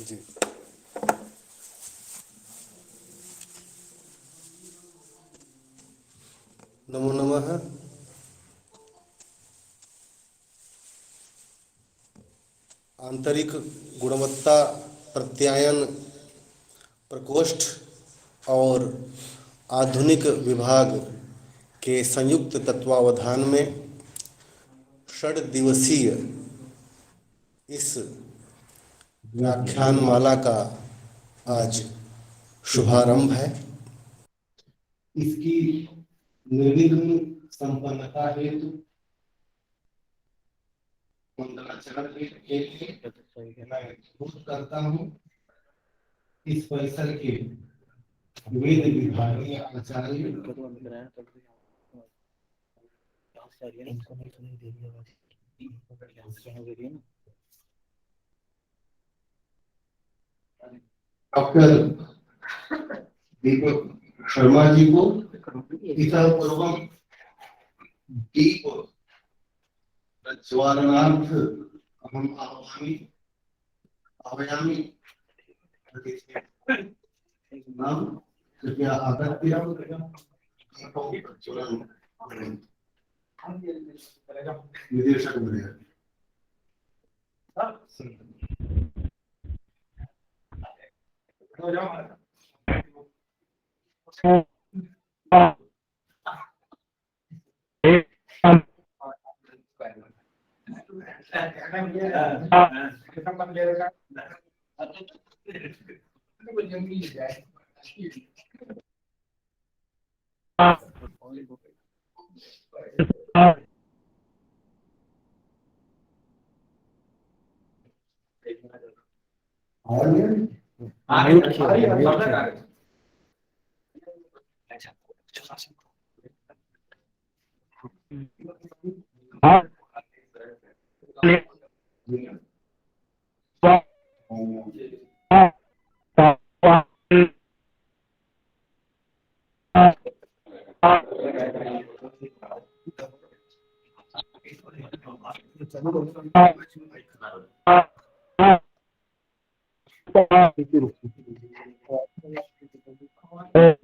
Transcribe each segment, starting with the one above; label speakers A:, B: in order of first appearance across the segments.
A: जी। नमो नमः। आंतरिक गुणवत्ता प्रत्यायन प्रकोष्ठ और आधुनिक विभाग के संयुक्त तत्वावधान में 6 दिवसीय इस व्याख्यानमाला का आज शुभारंभ है। इसकी निर्विघ्न संपन्नता हेतु मंगलाचरण के लिए मैं अनुरोध करता हूँ इस परिसर के वेद विभागीय आचार्य डॉक्टर दीपक शर्मा जी को इतः पूर्वम दीप प्रज्वालनार्थ अहम आह्वयामि नाम कृपया आगत्य प्रज्वलन निदेशक महोदय।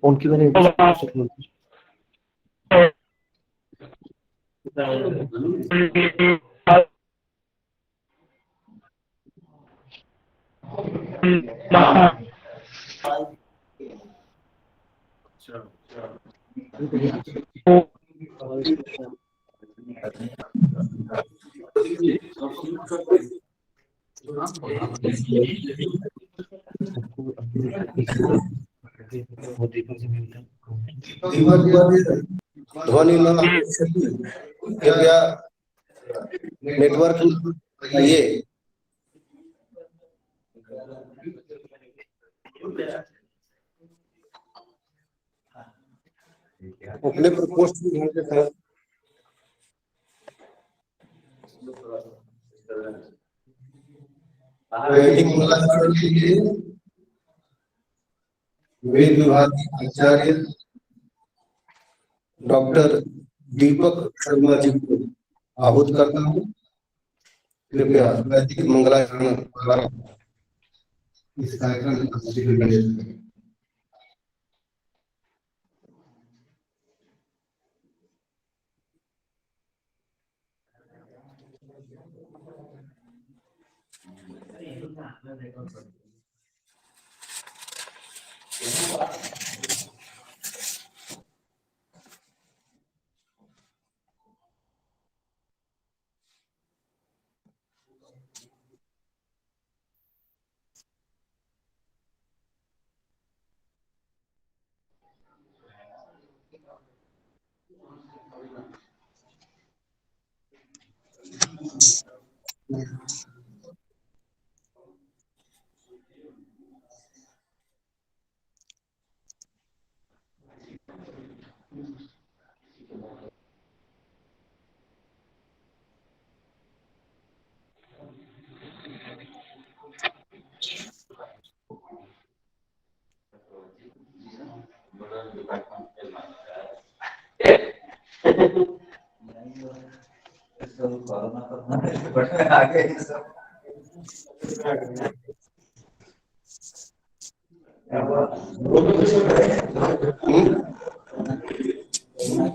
A: उनकी मैंने ध्वनि न कृपया नेटवर्क ये अपने प्रकोष्ठ में होंगे सर। वैदिक मंगलाचरण के लिए वेद विभाग के आचार्य डॉक्टर दीपक शर्मा जी को आहूत करता हूँ। कृपया वैदिक मंगलाचरण द्वारा इस कार्यक्रम का शुभारंभ करें।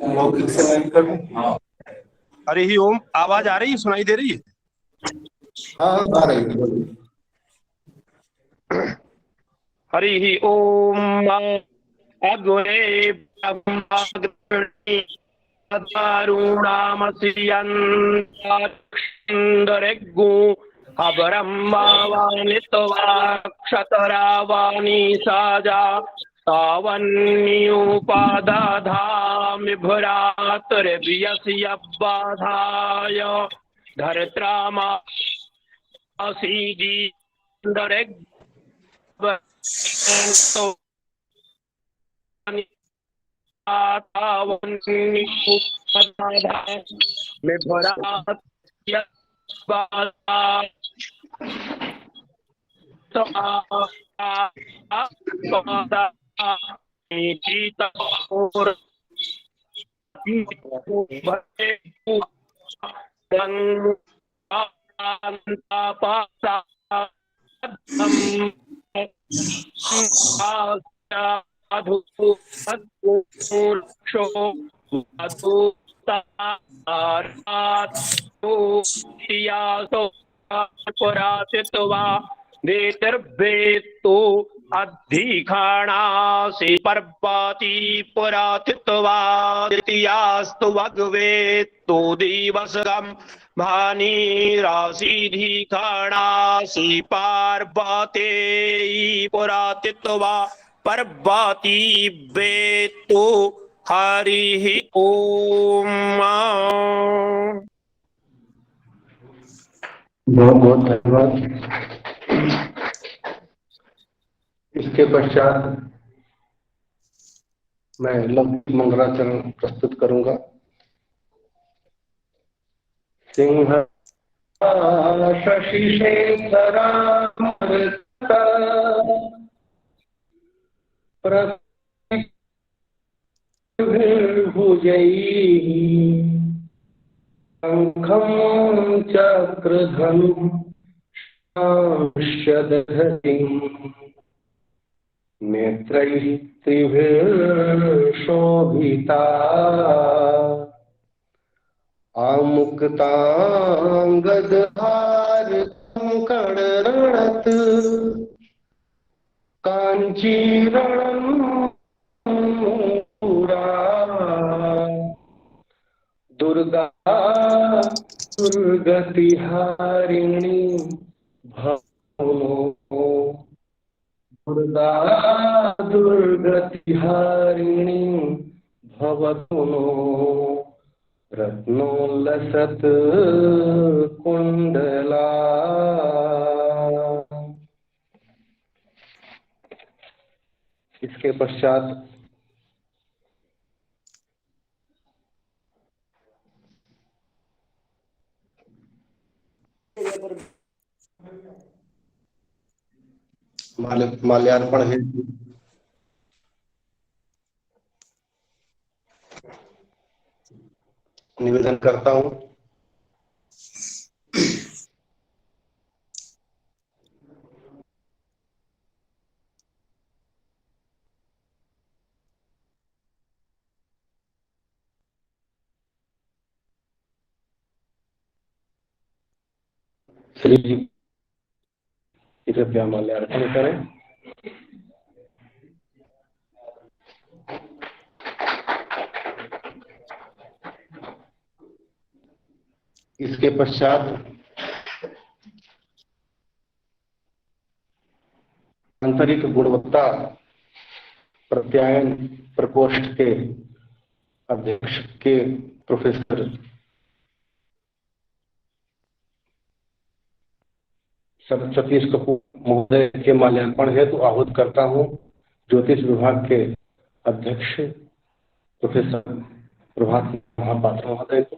A: मौखिक से मैं करूं?
B: हरि ही ओम। आवाज आ रही है, सुनाई दे रही है?
A: हाँ आ रही है, बोलिए।
B: हरि ही ओम। अग्ने ब्रह्माग्नि दारुणामसियन्दरेगु अब्रह्मावानित्वाक्षतरावाणी साजा तावन्युपादधामि भ्रातर्व्यस्यबाधाय धर्त्रामासीदीन्दरेगु में भरा पुरातित्वा वेतर्वेत्तो अधिखाणासि पर्वती पुरातित्वा द्वितीयास्तु भगवेत्तो दिवसगम भानीरासीधिखाणासि पार्वते पुरातित्वा पर्वती वेत्तो हरिः ओम।
A: बहुत बहुत धन्यवाद। इसके पश्चात मैं लघु मंगलाचरण प्रस्तुत करूंगा। सिंह शशिशेखरा भुजैः शंखं चक्रधनुष्यदधतिम् नेत्रैः त्रिभिर्शोभिता आमुक्तांगदहारकङ्कणरणत् काञ्चीरणं दुर्गा दुर्गतिहारिणी भवनो दुर्गा दुर्गतिहारिणी भवतु नो रत्नोल्लसत् कुण्डला। इसके पश्चात माल्यार्पण हेतु निवेदन करता हूं। श्री जी कृपया माल्यार्पण करें। इसके पश्चात आंतरिक गुणवत्ता प्रत्यायन प्रकोष्ठ के अध्यक्ष के प्रोफेसर सतीश कपूर महोदय के माल्यार्पण हेतु आहूत करता हूँ ज्योतिष विभाग के अध्यक्ष प्रोफेसर प्रभात महापात्र महोदय को।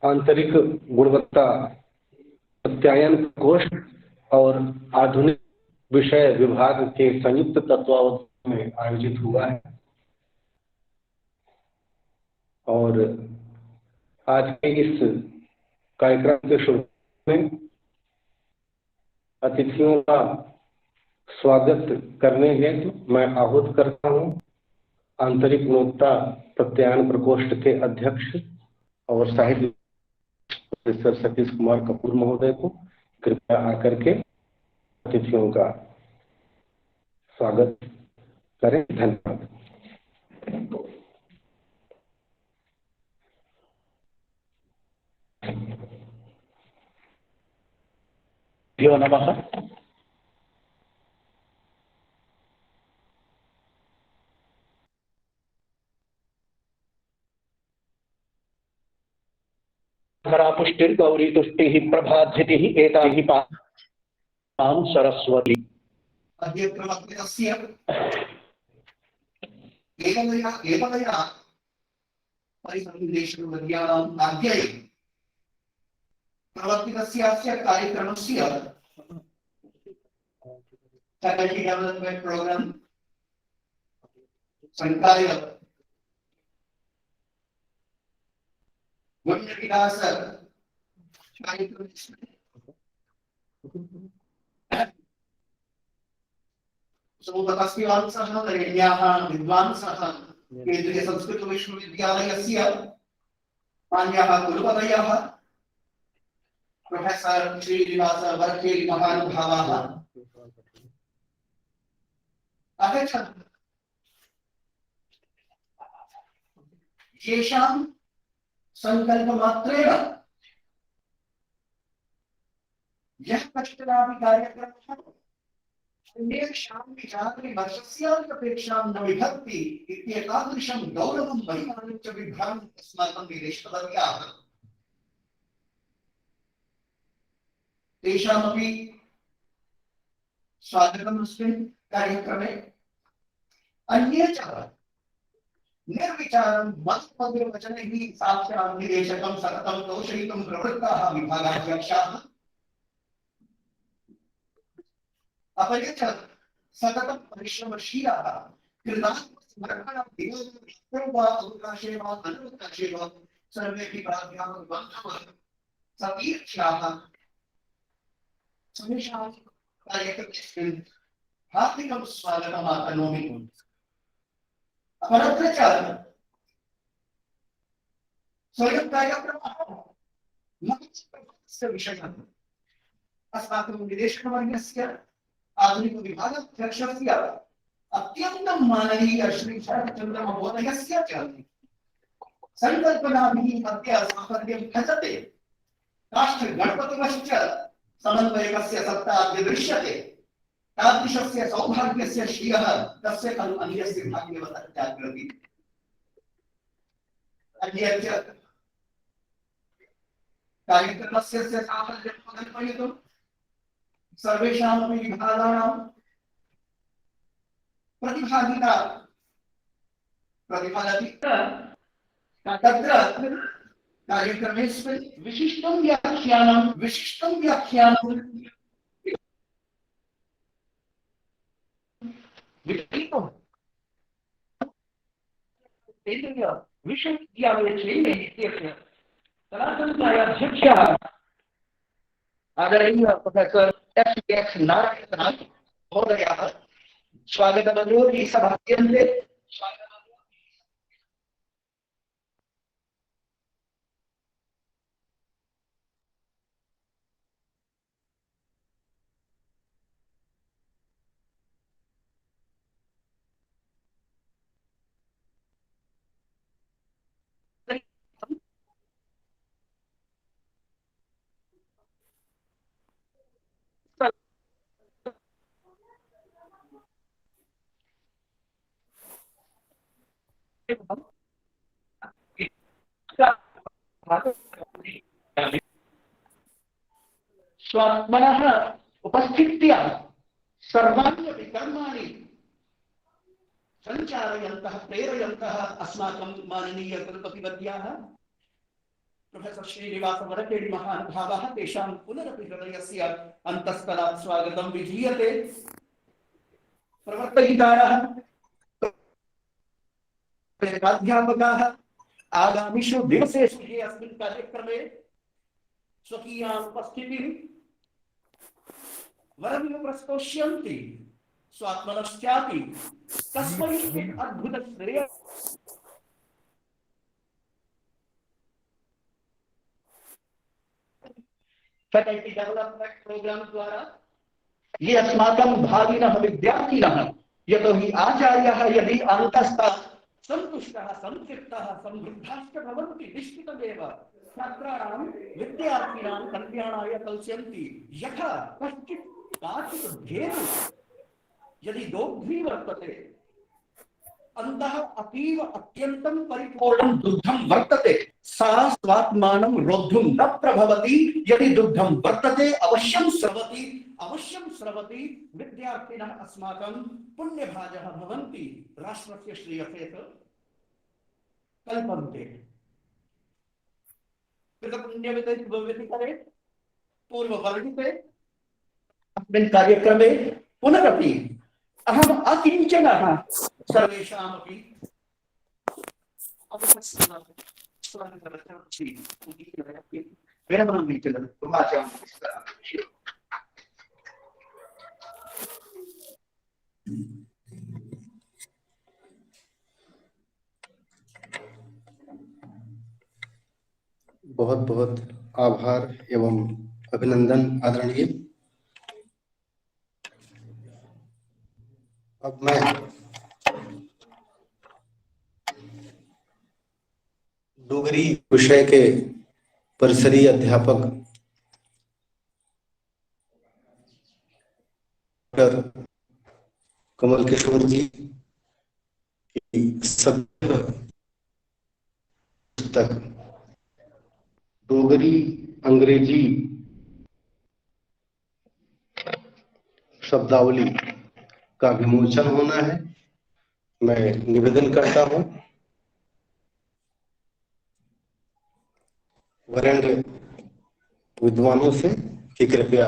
A: आंतरिक गुणवत्ता सत्यायन प्रकोष्ठ और आधुनिक विषय विभाग के संयुक्त तत्वावधान में आयोजित हुआ है और आज के इस कार्यक्रम के शुरू में अतिथियों का स्वागत करने हेतु मैं आहूत करता हूं आंतरिक गुणवत्ता सत्यायन प्रकोष्ठ के अध्यक्ष और साहित्य प्रोफेसर सतीश कुमार कपूर महोदय को। कृपया आकर के अतिथियों का स्वागत करें। धन्यवाद।
C: नमः। पुष्टिर्गौरी तुष्टिः प्रभाधृतिः एताहि पां सरस्वती।
D: अद्य प्रवर्तितस्य एवमया परिसंदेशवर्याणाम् अध्यये प्रवर्तितस्य कार्यक्रमस्य faculty development program संकाय गुण विकास कार्यक्रम समूहतस्मिवांसः वरेण्याः विद्वांसः केन्द्रीय संस्कृत विश्वविद्यालयस्य मान्याः कुलपतयः प्रोफेसर श्रीनिवास वर्खेली महानुभावाः आगच्छन्तु। येषां संकल्पमात्रेण यः कश्चनापि कार्यक्रमः अन्येषां विचारविमर्शस्यापेक्षां न विभक्ति इत्येतादृशं गौरवं महिमानं च बिभ्रामि अस्माकं विदेशपदव्याः तेषामपि स्वागतम् अस्मिन् कार्यक्रमे। अन्ये च निर्विचारं मत्पदवचनैः साक्षात् निदेशकं सततं तोषयितुं प्रवृत्ताः विभागाध्यक्षाः अपरे च सततं परिश्रमशीलाः कृतार्थसमर्पणं दिवसं वा अवकाशे वा अनवकाशे वा सर्वेपि प्राध्यापक बान्धवाः सतीर्थ्याः समेषां कार्यक्रमेऽस्मिन् हार्दिकं स्वागतम् आकरोमि। अपरत्र च स्वयं कार्यक्रमः महत्त्वस्य विषयः अस्माकं निदेशकवर्गस्य आधुनिक विभागाध्यक्षस्य अत्यन्तं माननीय श्री शरत्चन्द्र महोदयस्य च संकल्पनाभिः अद्य साफल्यं भजते। राष्ट्रगणपतिवश्च समन्वयकस्य सत्ता दृश्यते। तादृशस्य सौभाग्यस्य श्रियः तस्य खलु अन्यस्य भाग्यवतः जाग्रति। अन्यच्च कार्यक्रमस्य साफल्यं कल्पयितुं सर्वेषामपि विभागानां प्रतिभागिता प्रतिफलति। तत्र कार्यक्रमेऽस्मिन् विशिष्टं व्याख्यानं विश्वविद्यालय इत्यस्य कलासंकायाध्यक्षः आदरणीय प्रोफेसर एस नारायण महोदयः स्वागतमनोति सभाद्यन्ते।
C: स्वात्मनः उपस्थित्या सर्वाणि अपि कर्माणि सञ्चारयन्तः प्रेरयन्तः अस्माकं माननीय कुलपतिवर्याः प्रोफेसर श्रीनिवास वरखेडी महानुभावः तेषां पुनरपि हृदयस्य अन्तःस्थलात् स्वागतं विधीयते। प्रवर्तयितारः प्राध्यापकाः आगामिषु दिवसेषु ये अस्मिन् कार्यक्रमे स्वकीयाम् उपस्थितिं वरमिव प्रस्तोष्यन्ति स्वात्मनश्चापि तस्मै अद्भुतश्रेय फैकल्टी डेवलपमेंट प्रोग्राम द्वारा ये अस्माकं भाविनः विद्यार्थिनः यतोहि आचार्यः यदि अन्तस्थः सन्तुष्टः संतृप्तः समृद्धाश्च भवन्ति निश्चितमेव छात्राणां विद्यार्थिनां कल्याणाय कल्स्यन्ति। यथा कश्चित् काचित् धेनु यदि दोग्धी वर्तते अन्तः अतीव अत्यन्तं परिपूर्णं दुग्धं वर्तते सा स्वात्मानं रोद्धुं न प्रभवति। यदि दुग्धं वर्तते अवश्यं स्रवति विद्यार्थिनः अस्माकं पुण्यभाजः भवन्ति राष्ट्रस्य श्रेयसे कल्पन्ते। कृतपुण्यविधिकरे पूर्ववर्णिते अस्मिन् कार्यक्रमे पुनरपि अहम् अकिञ्चनः सर्वेषामपि
A: बहुत बहुत आभार एवं अभिनंदन आदरणीय। अब मैं डोगरी विषय के परिसरीय अध्यापक डॉक्टर कमल किशोर जी की सभी पुस्तक डोगरी अंग्रेजी शब्दावली का विमोचन होना है। मैं निवेदन करता हूं वरेण्य विद्वानों से कि कृपया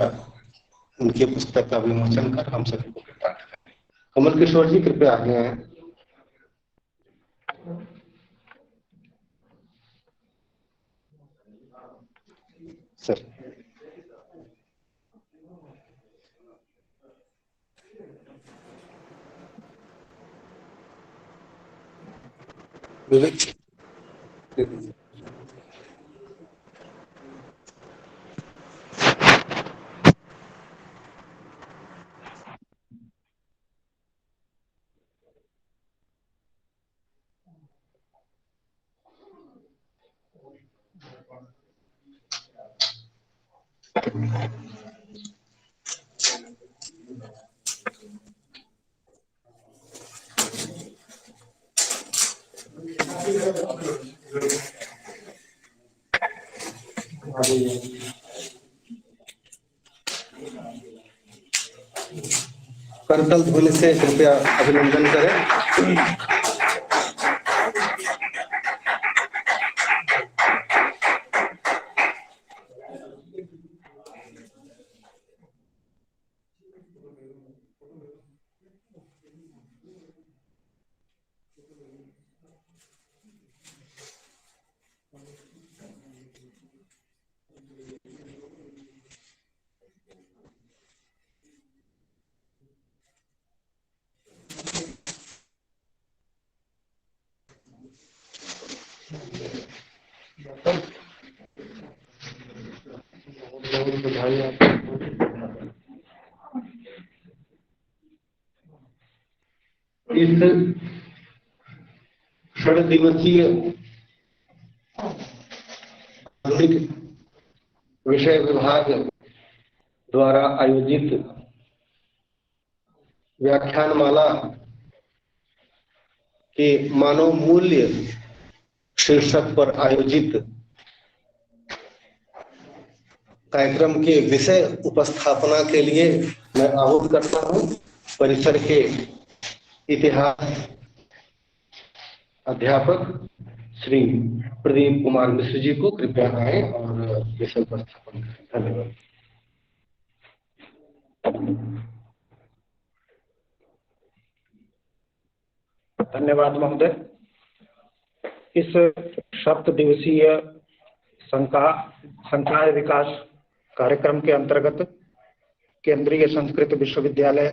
A: उनके पुस्तक का विमोचन कर हम सभी को पाठ करें। कमल किशोर जी कृपया आगे आए। सर विवेक करतल ध्वनि से कृपया अभिनंदन करें। इस 6 दिवसीय आधुनिक विषय विभाग द्वारा आयोजित व्याख्यानमाला कि मानव मूल्य शीर्षक पर आयोजित कार्यक्रम के विषय उपस्थापना के लिए मैं आह्वान करता हूं परिसर के इतिहास अध्यापक श्री प्रदीप कुमार मिश्र जी को। कृपया आए और विषय उपस्थापन करें। धन्यवाद।
E: धन्यवाद महोदय। इस 7 दिवसीय संकाय विकास कार्यक्रम के अंतर्गत केंद्रीय संस्कृत विश्वविद्यालय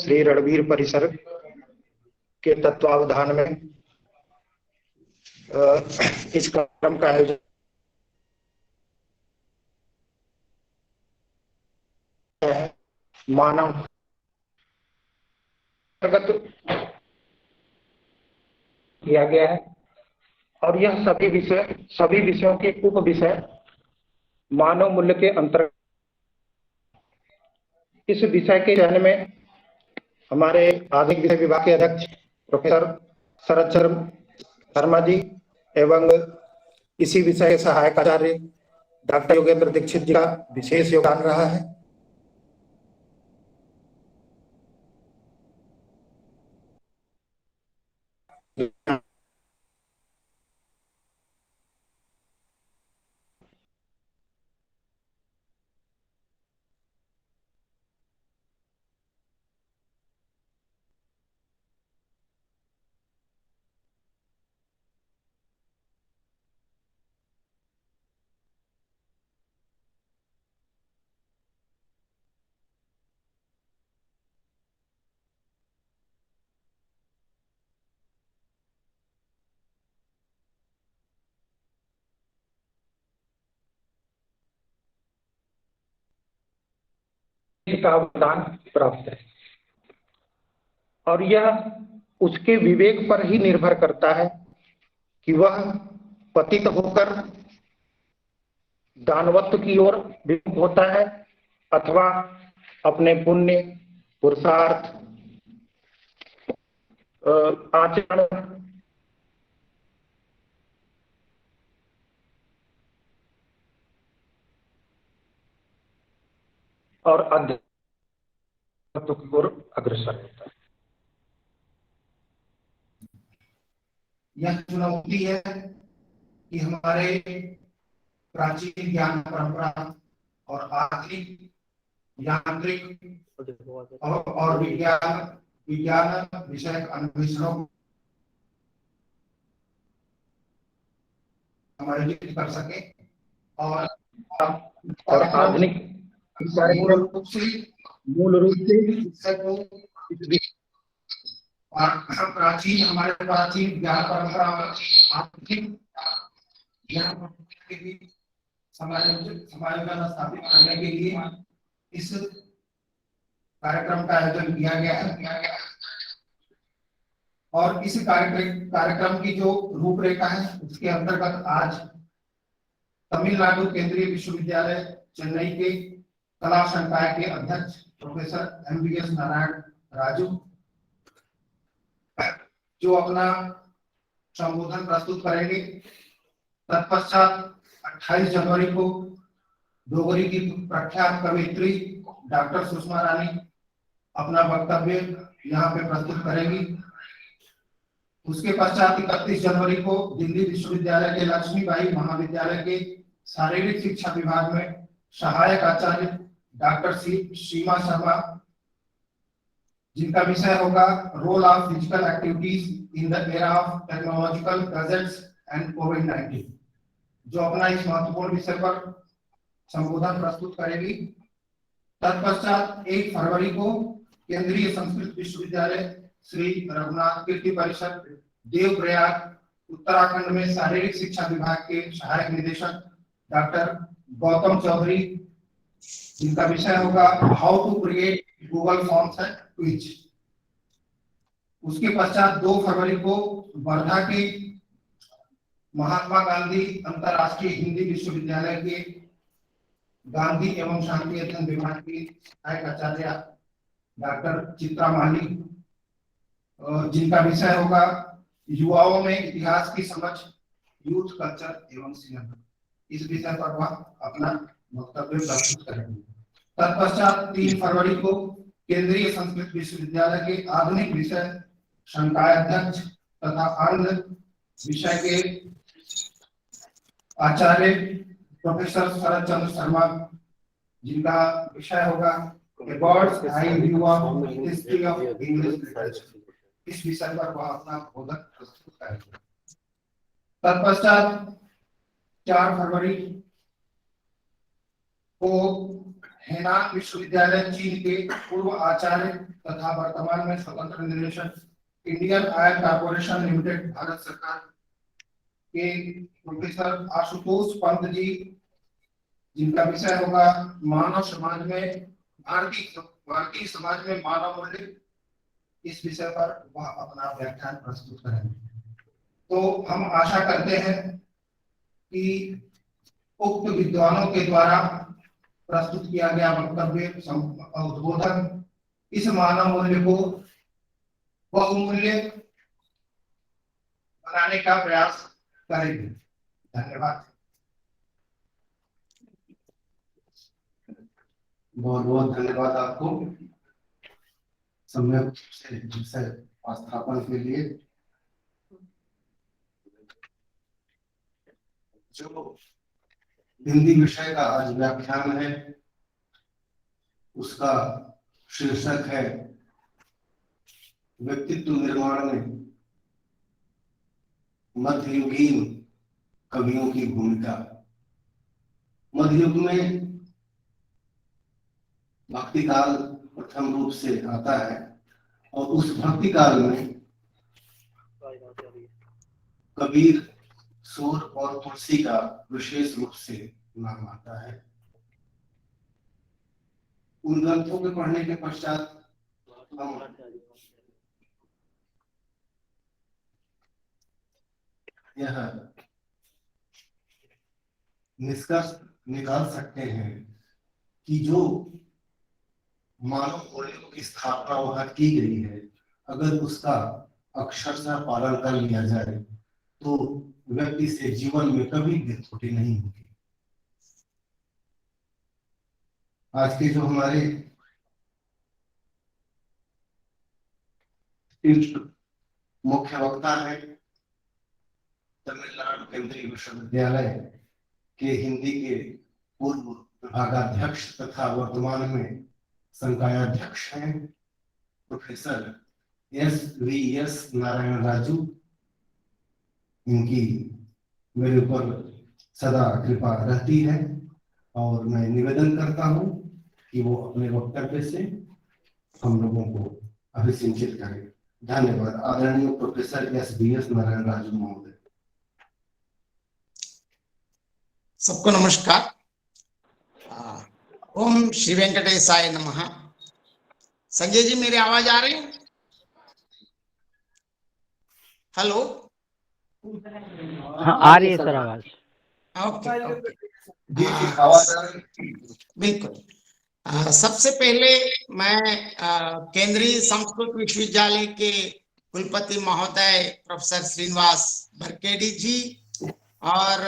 E: श्री रणवीर परिसर के तत्वावधान में इस कार्यक्रम का आयोजन मानव अंतर्गत किया गया है और यह सभी विषयों के उप विषय मानव मूल्य के अंतर्गत। इस विषय के चयन में हमारे आधुनिक विषय विभाग के अध्यक्ष प्रोफेसर शरद शर्मा जी एवं इसी विषय के सहायक आचार्य डॉक्टर योगेंद्र दीक्षित जी का विशेष योगदान रहा है। का अवदान प्राप्त है और यह उसके विवेक पर ही निर्भर करता है कि वह पतित होकर दानवत्व की ओर विमुख होता है अथवा अपने पुण्य पुरुषार्थ आचरण और अध्यात्म की ओर अग्रसर होता है।
F: यह चुनौती है कि हमारे प्राचीन ज्ञान परंपरा और आधुनिक यांत्रिक और विज्ञान विषयक अन्वेषणों को समायोजित कर सके और आधुनिक मूल रूप से हमारे प्राचीन ज्ञान परंपरा आधुनिक ज्ञान परंपरा के भी समायोजन स्थापित करने के लिए इस कार्यक्रम का आयोजन किया गया है और इस कार्यक्रम की जो रूपरेखा है उसके अंतर्गत आज तमिलनाडु केंद्रीय विश्वविद्यालय चेन्नई के कला संकाय के अध्यक्ष प्रोफेसर MVS नारायण राजू जो अपना संबोधन प्रस्तुत करेंगे। तत्पश्चात 28 जनवरी को डोगरी की प्रख्यात कवयित्री डॉक्टर सुषमा रानी अपना वक्तव्य यहाँ पे प्रस्तुत करेंगी। उसके पश्चात 31 जनवरी को दिल्ली विश्वविद्यालय के लक्ष्मीबाई महाविद्यालय के शारीरिक शिक्षा विभाग में सहायक आचार्य डॉक्टर सीमा शर्मा जिनका विषय होगा role of physical activities in the era of technological gadgets and कोविड-19 जो अपना इस महत्वपूर्ण विषय पर संबोधन प्रस्तुत करेगी। तत्पश्चात 1 फरवरी को केंद्रीय संस्कृत विश्वविद्यालय श्री रघुनाथ कीर्ति परिषद देवप्रयाग उत्तराखंड में शारीरिक शिक्षा विभाग के सहायक निदेशक डॉक्टर गौतम चौधरी जिनका विषय होगा how to create Google forms and quiz. उसके पश्चात 2 फरवरी को वर्धा के महात्मा गांधी अंतरराष्ट्रीय हिंदी विश्वविद्यालय के गांधी एवं शांति अध्ययन विभाग की सहायक आचार्य डॉक्टर चित्रा माली जिनका विषय होगा युवाओं में इतिहास की समझ, यूथ कल्चर एवं सिनेमा, इस विषय पर वह अपना वक्तव्य प्रस्तुत करेंगे। तत्पश्चात 3 फरवरी को केंद्रीय संस्कृत विश्वविद्यालय के आधुनिक विषय संकायाध्यक्ष तथा अन्य विषय के आचार्य प्रोफेसर शरद चंद्र शर्मा, जिनका विषय होगा about eye view of history of English literature, इस विषय पर वह अपना बोधन प्रस्तुत करेंगे। तत्पश्चात 4 फरवरी को हेनान विश्वविद्यालय चीन के पूर्व आचार्य तथा वर्तमान में स्वतंत्र निदेशक Indian oil corporation limited Bharat सरकार के प्रोफेसर आशुतोष पंत जी, जिनका विषय होगा मानव समाज में भारतीय समाज में मानव मूल्य, इस विषय पर वह अपना व्याख्यान प्रस्तुत करेंगे। तो हम आशा करते हैं कि उक्त विद्वानों के द्वारा प्रस्तुत किया गया वक्तव्य उद्बोधन इस मानव मूल्य को बहुमूल्य बनाने का प्रयास करेंगे। धन्यवाद।
A: बहुत बहुत धन्यवाद आपको सम्यक से विषय स्थापन के लिए। जो हिंदी विषय का आज व्याख्यान है उसका शीर्षक है व्यक्तित्व निर्माण में मध्ययुगीन कवियों की भूमिका। मध्ययुग में भक्ति काल प्रथम रूप से आता है और उस भक्ति काल में कबीर, सूर और तुलसी का विशेष रूप से नाम आता है। उन ग्रंथों के पढ़ने के पश्चात हम यह निष्कर्ष निकाल सकते हैं कि जो मानव मूल्यों की स्थापना वहां की गई है, अगर उसका अक्षरशः पालन कर लिया जाए तो व्यक्ति से जीवन में कभी भी त्रुटि नहीं होगी। आज के जो हमारे मुख्य वक्ता है तमिलनाडु केंद्रीय विश्वविद्यालय के हिंदी के पूर्व विभागाध्यक्ष तथा वर्तमान में संकायाध्यक्ष हैं प्रोफेसर एस नारायण राजू। इनकी मेरे ऊपर सदा कृपा रहती है और मैं निवेदन करता हूं कि वो अपने वक्तव्य से हम लोगों को अभिसिंचित करें। धन्यवाद। आदरणीय प्रोफेसर एस नारायण राजू महोदय।
G: सबको नमस्कार। ओम श्री वेंकटेशाय नमः। संजय जी, मेरी आवाज आ रही है? हेलो।
H: हाँ, आ रही है सर आवाज।
G: ओके ओके,
F: बिल्कुल।
G: सबसे पहले मैं केंद्रीय संस्कृत विश्वविद्यालय के कुलपति महोदय प्रोफेसर श्रीनिवास भरखेड़ी जी और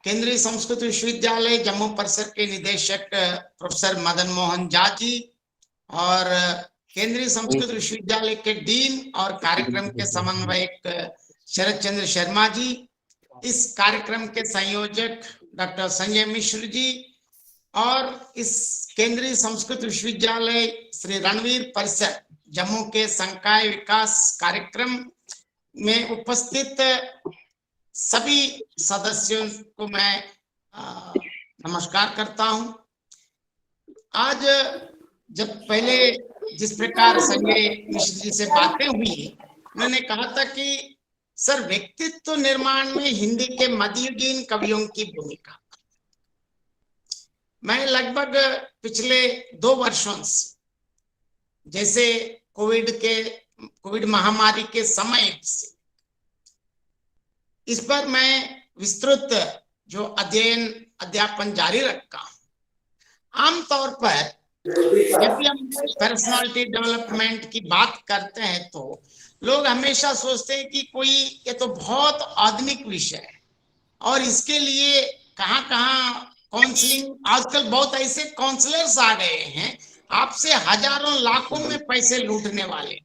G: केंद्रीय संस्कृत विश्वविद्यालय जम्मू परिसर के निदेशक प्रोफेसर मदन मोहन झा जी और केंद्रीय संस्कृत विश्वविद्यालय के डीन और कार्यक्रम के समन्वयक शरद चंद्र शर्मा जी, इस कार्यक्रम के संयोजक डॉक्टर संजय मिश्र जी और इस केंद्रीय संस्कृत विश्वविद्यालय श्री रणवीर परिसर जम्मू के संकाय विकास कार्यक्रम में उपस्थित सभी सदस्यों को मैं नमस्कार करता हूं। आज जब पहले जिस प्रकार संजय मिश्र जी से बातें हुई, उन्होंने कहा था कि सर व्यक्तित्व निर्माण में हिंदी के मध्ययुगीन कवियों की भूमिका। मैं लगभग पिछले 2 वर्षों से, जैसे कोविड महामारी के समय से, इस पर मैं विस्तृत जो अध्ययन अध्यापन जारी रखा हूं। आमतौर पर जब भी हम पर्सनालिटी डेवलपमेंट की बात करते हैं तो लोग हमेशा सोचते हैं कि कोई ये तो बहुत आधुनिक विषय है और इसके लिए कहाँ कहाँ काउंसलिंग, आजकल बहुत ऐसे काउंसलर्स आ गए हैं आपसे हजारों लाखों में पैसे लूटने वाले।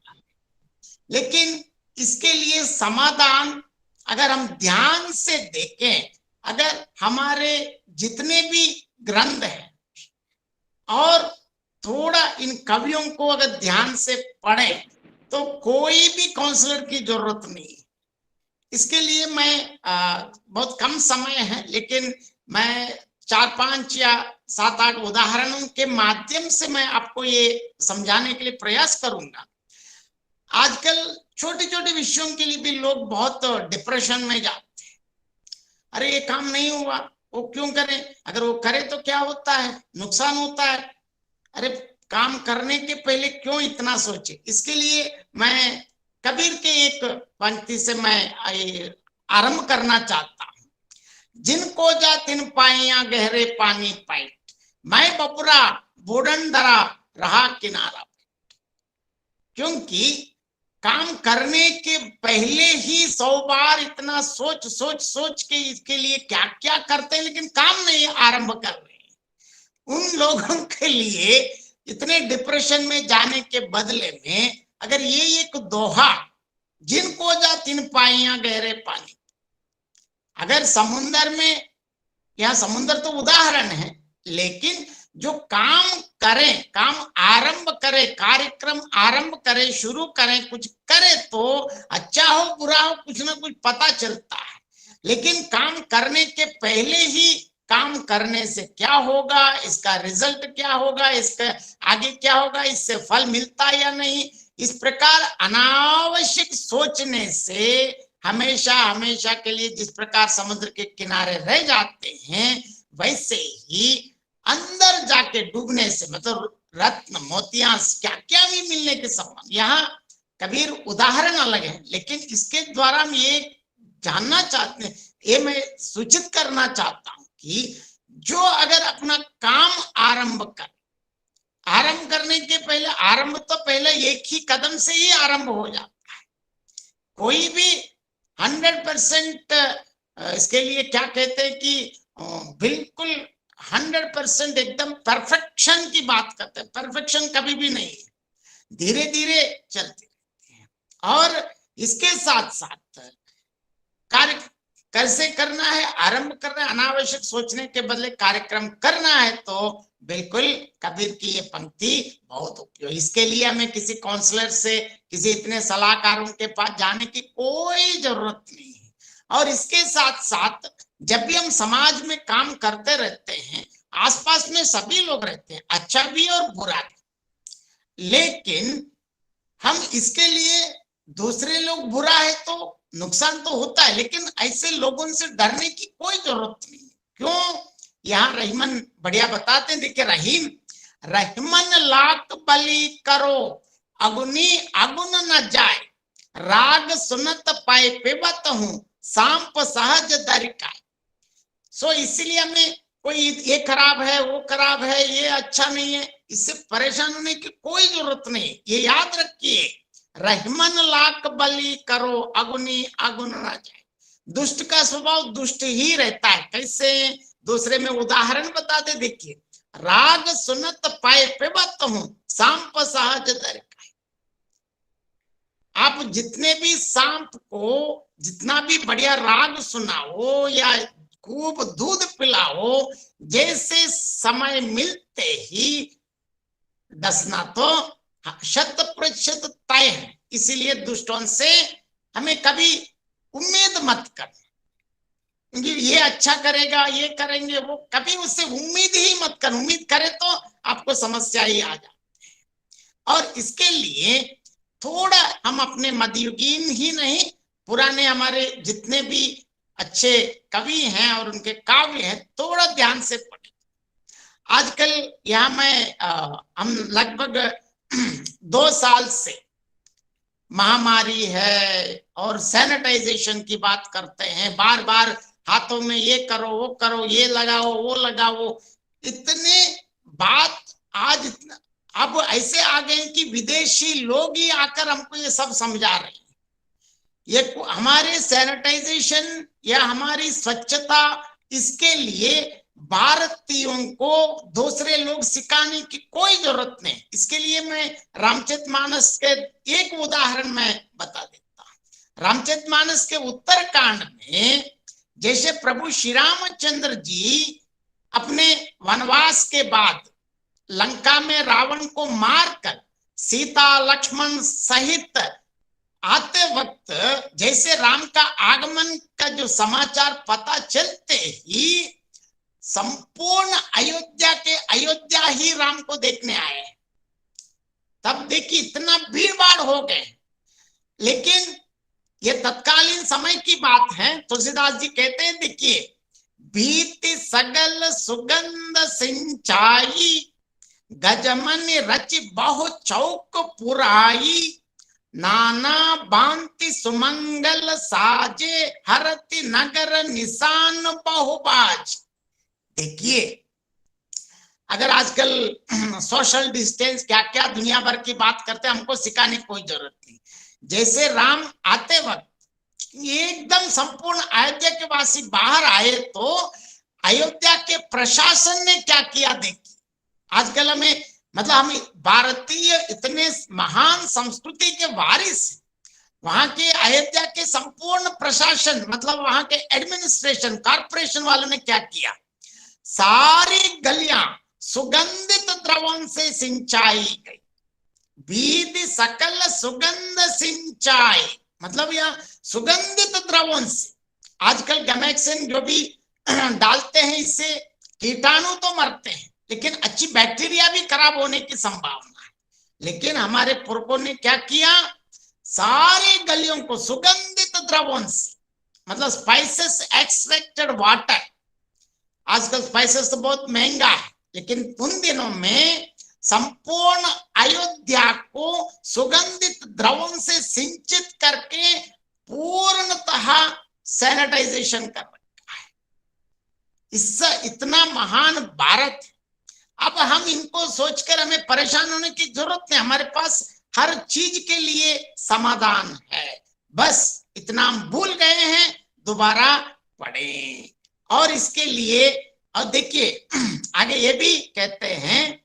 G: लेकिन इसके लिए समाधान अगर हम ध्यान से देखें, अगर हमारे जितने भी ग्रंथ हैं और थोड़ा इन कवियों को अगर ध्यान से पढ़ें तो कोई भी काउंसलर की जरूरत नहीं। इसके लिए मैं बहुत कम समय है लेकिन मैं 4-5 या 7-8 उदाहरणों के माध्यम से मैं आपको ये समझाने के लिए प्रयास करूंगा। आजकल छोटे छोटे विषयों के लिए भी लोग बहुत डिप्रेशन में जाते हैं। अरे ये काम नहीं हुआ, वो क्यों करें, अगर वो करे तो क्या होता है, नुकसान होता है। अरे काम करने के पहले क्यों इतना सोचे। इसके लिए मैं कबीर के एक पंक्ति से मैं आरंभ करना चाहता हूं। जिनको जा तिन पाइया गहरे पानी पाइट, मैं बपुरा बोडन दरा रहा किनारा। क्योंकि काम करने के पहले ही 100 बार इतना सोच सोच सोच के इसके लिए क्या क्या करते हैं लेकिन काम नहीं आरंभ कर रहे। उन लोगों के लिए इतने डिप्रेशन में जाने के बदले में अगर ये एक दोहा, जिनको जा तिन पाइया गहरे पानी, अगर समुद्र में, यह समुद्र तो उदाहरण है, लेकिन जो काम करें, काम आरंभ करें, कार्यक्रम आरंभ करें, शुरू करें, कुछ करें तो अच्छा हो बुरा हो कुछ ना कुछ पता चलता है। लेकिन काम करने के पहले ही काम करने से क्या होगा, इसका रिजल्ट क्या होगा, इसका आगे क्या होगा, इससे फल मिलता या नहीं, इस प्रकार अनावश्यक सोचने से हमेशा हमेशा के लिए जिस प्रकार समुद्र के किनारे रह जाते हैं वैसे ही अंदर जाके डूबने से, मतलब रत्न मोतियां क्या क्या भी मिलने के समान। यहाँ कबीर उदाहरण अलग है लेकिन इसके द्वारा हम ये जानना चाहते हैं, ये मैं सूचित करना चाहता हूं कि जो अगर अपना काम आरंभ कर, आरंभ करने के पहले, आरंभ तो पहले एक ही कदम से ही आरंभ हो जाता है। कोई भी 100% इसके लिए क्या कहते हैं कि बिल्कुल 100% एकदम परफेक्शन की बात करते हैं, परफेक्शन कभी भी नहीं है, धीरे धीरे चलते रहते हैं। और इसके साथ साथ कार्य कैसे करना है, आरंभ करना है, अनावश्यक सोचने के बदले कार्यक्रम करना है, तो बिल्कुल कबीर की ये पंक्ति बहुत उपयोगी। इसके लिए हमें किसी काउंसलर से, किसी इतने सलाहकारों के पास जाने की कोई जरूरत नहीं है। और इसके साथ साथ जब भी हम समाज में काम करते रहते हैं, आसपास में सभी लोग रहते हैं, अच्छा भी और बुरा भी, लेकिन हम इसके लिए दूसरे लोग बुरा है तो नुकसान तो होता है, लेकिन ऐसे लोगों से डरने की कोई जरूरत नहीं। क्यों, यहाँ रहीमन बढ़िया बताते हैं, देखिए रहीम, रहमन लाख बलि करो अगुनी अगुन न जाए, राग सुनत पाए पेबत हूँ सांप सहज दरिकाए। सो इसलिए हमें कोई ये खराब है, वो खराब है, ये अच्छा नहीं है, इससे परेशान होने की कोई जरूरत नहीं। ये याद रखिए, रहमन लाख बलि करो अगुनी अगुन न जाए। दुष्ट का स्वभाव दुष्ट ही रहता है। कैसे, दूसरे में उदाहरण बताते, देखिए, राग सुनत पाए पेबत हूँ सांप सहज दरिकाए। आप जितने भी सांप को जितना भी बढ़िया राग सुनाओ या खूब दूध पिलाओ, जैसे समय मिलते ही डसना तो 100% तय है। इसीलिए दुष्टों से हमें कभी उम्मीद मत कर, क्योंकि ये अच्छा करेगा, ये करेंगे, वो कभी उससे उम्मीद ही मत कर। उम्मीद करे तो आपको समस्या ही आ जाती है। और इसके लिए थोड़ा हम अपने मध्ययुगीन ही नहीं, पुराने हमारे जितने भी अच्छे कवि हैं और उनके काव्य हैं, थोड़ा ध्यान से पढ़ें। आजकल यहाँ हम लगभग 2 साल से महामारी है और सैनिटाइजेशन की बात करते हैं, बार बार हाथों में ये करो, वो करो, ये लगाओ, वो लगाओ, इतने बात आज अब ऐसे आ गए कि विदेशी लोग ही आकर हमको ये सब समझा रहे हैं। ये हमारे सैनिटाइजेशन या हमारी स्वच्छता, इसके लिए भारतीयों को दूसरे लोग सिखाने की कोई जरूरत नहीं। इसके लिए मैं रामचरितमानस के एक उदाहरण मैं बता देता हूं। रामचरितमानस के उत्तरकांड में जैसे प्रभु श्री रामचंद्र जी अपने वनवास के बाद लंका में रावण को मारकर सीता लक्ष्मण सहित आते वक्त जैसे राम का आगमन का जो समाचार पता चलते ही संपूर्ण अयोध्या ही राम को देखने आए। तब देखिए इतना भीड़ भाड़ हो गए। लेकिन ये तत्कालीन समय की बात है। तुलसीदास जी कहते हैं, देखिए, भीति सगल सुगंध सिंचाई, गजमन रच बहु चौक पुराई, नाना भांति सुमंगल साजे, हरति नगर निशान बहुबाज। देखिए, अगर आजकल सोशल डिस्टेंस क्या क्या दुनिया भर की बात करते हैं, हमको सिखाने की कोई जरूरत नहीं। जैसे राम आते वक्त एकदम संपूर्ण अयोध्या के वासी बाहर आए, तो अयोध्या के प्रशासन ने क्या किया देखिए। आजकल हमें मतलब हम भारतीय इतने महान संस्कृति के वारिस, वहां के अयोध्या के संपूर्ण प्रशासन मतलब वहां के एडमिनिस्ट्रेशन कॉर्पोरेशन वालों ने क्या किया, सारी गलियां सुगंधित द्रवों से सिंचाई गई। बीद सकल सुगंध सिंचाई मतलब यह सुगंधित द्रवों से। आजकल गैमेक्सिन जो भी डालते हैं, इससे कीटाणु तो मरते हैं, लेकिन अच्छी बैक्टीरिया भी खराब होने की संभावना है। लेकिन हमारे पूर्वजों ने क्या किया, सारी गलियों को सुगंधित द्रवों से मतलब स्पाइसेस एक्सट्रैक्टेड वाटर। आजकल स्पाइसेस तो बहुत महंगा है, लेकिन उन दिनों में संपूर्ण अयोध्या को सुगंधित द्रवों से सिंचित करके पूर्णतः सैनिटाइजेशन कर रखा है। इससे इतना महान भारत। अब हम इनको सोचकर हमें परेशान होने की जरूरत नहीं, हमारे पास हर चीज के लिए समाधान है। बस इतना हम भूल गए हैं, दोबारा पढ़ें। और इसके लिए और देखिए आगे ये भी कहते हैं,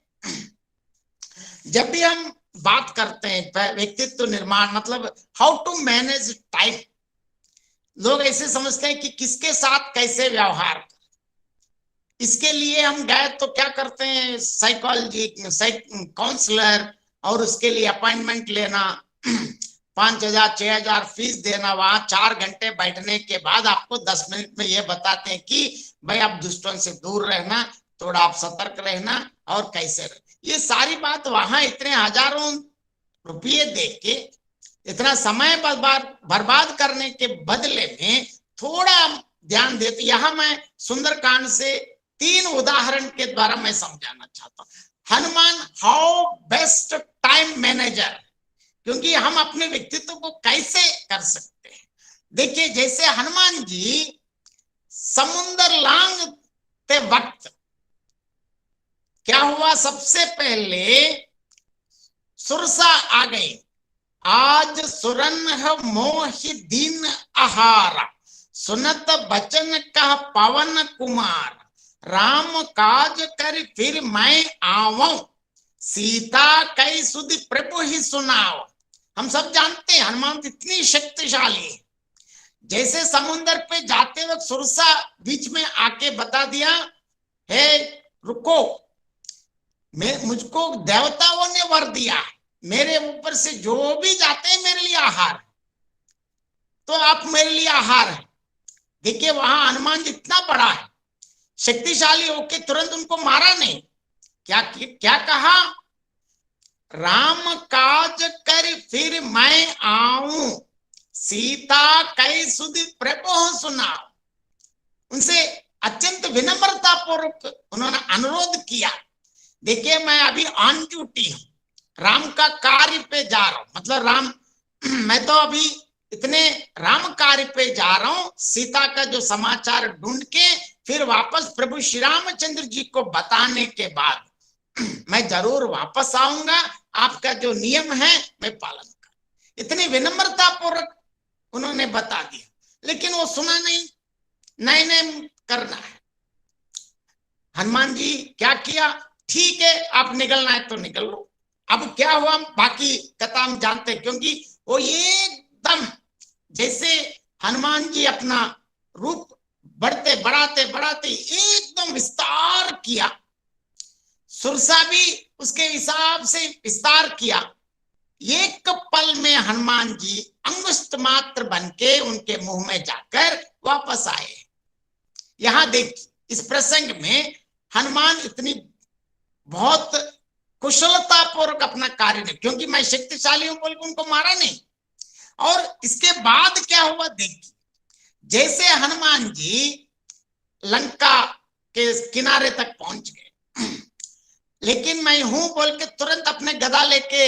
G: जब भी हम बात करते हैं व्यक्तित्व निर्माण मतलब हाउ टू मैनेज टाइम, लोग ऐसे समझते हैं कि किसके साथ कैसे व्यवहार। इसके लिए हम गए तो क्या करते हैं, साइकोलॉजी काउंसलर, और उसके लिए अपॉइंटमेंट लेना, 5,000 6,000 फीस देना, वहां 4 घंटे बैठने के बाद आपको 10 मिनट में ये बताते हैं कि भाई आप दुष्टों से दूर रहना, थोड़ा आप सतर्क रहना और कैसे रहना। ये सारी बात वहां इतने हजारों रुपये दे के इतना समय बर्बाद करने के बदले में थोड़ा ध्यान देते। यहां मैं सुंदरकांड से 3 उदाहरण के द्वारा मैं समझाना चाहता हूं। Hanuman how best time manager, क्योंकि हम अपने व्यक्तित्व को कैसे कर सकते हैं। देखिए, जैसे हनुमान जी समुद्र लांघते वक्त क्या हुआ, सबसे पहले सुरसा आ गई। आज सुरन मोहि दीन आहारा, सुनत बचन कह पवन कुमार, राम काज कर फिर मैं आवऊं, सीता कई सुधि प्रभु ही सुनाओ। हम सब जानते हैं हनुमान इतनी शक्तिशाली है। जैसे समुद्र पे जाते वक्त सुरसा बीच में आके बता दिया, हे रुको, मुझको देवताओं ने वर दिया है, मेरे ऊपर से जो भी जाते हैं मेरे लिए आहार, तो आप मेरे लिए आहार है। देखिए वहां हनुमान जितना बड़ा है, शक्तिशाली होके तुरंत उनको मारा नहीं। क्या कहा, राम काज कर फिर मैं आऊं, सीता कई सुधि प्रभु सुनाओ। उनसे अत्यंत विनम्रता पूर्वक उन्होंने अनुरोध किया, देखिए मैं अभी ऑन ड्यूटी हूं, राम का कार्य पे जा रहा हूं, मतलब राम मैं तो अभी इतने राम कार्य पे जा रहा हूं, सीता का जो समाचार ढूंढ के फिर वापस प्रभु श्री रामचंद्र जी को बताने के बाद मैं जरूर वापस आऊंगा, आपका जो नियम है मैं पालन कर। इतनी विनम्रता पूर्वक उन्होंने बता दिया, लेकिन वो सुना नहीं, नहीं करना है। हनुमान जी क्या किया, ठीक है आप निकलना है तो निकल लो। अब क्या हुआ बाकी कथा हम जानते हैं, क्योंकि वो एकदम जैसे हनुमान जी अपना रूप बढ़ते बढ़ाते बढ़ाते एकदम विस्तार किया, सुरसा भी उसके हिसाब से विस्तार किया। एक पल में हनुमान जी अंगुष्ठ मात्र बनके उनके मुंह में जाकर वापस आए। यहां देखिए इस प्रसंग में हनुमान इतनी बहुत कुशलता पूर्वक अपना कार्य नहीं, क्योंकि मैं शक्तिशाली हूं बोल के उनको मारा नहीं। और इसके बाद क्या हुआ देखिए, जैसे हनुमान जी लंका के किनारे तक पहुंच गए, लेकिन मैं हूं बोल के तुरंत अपने गदा लेके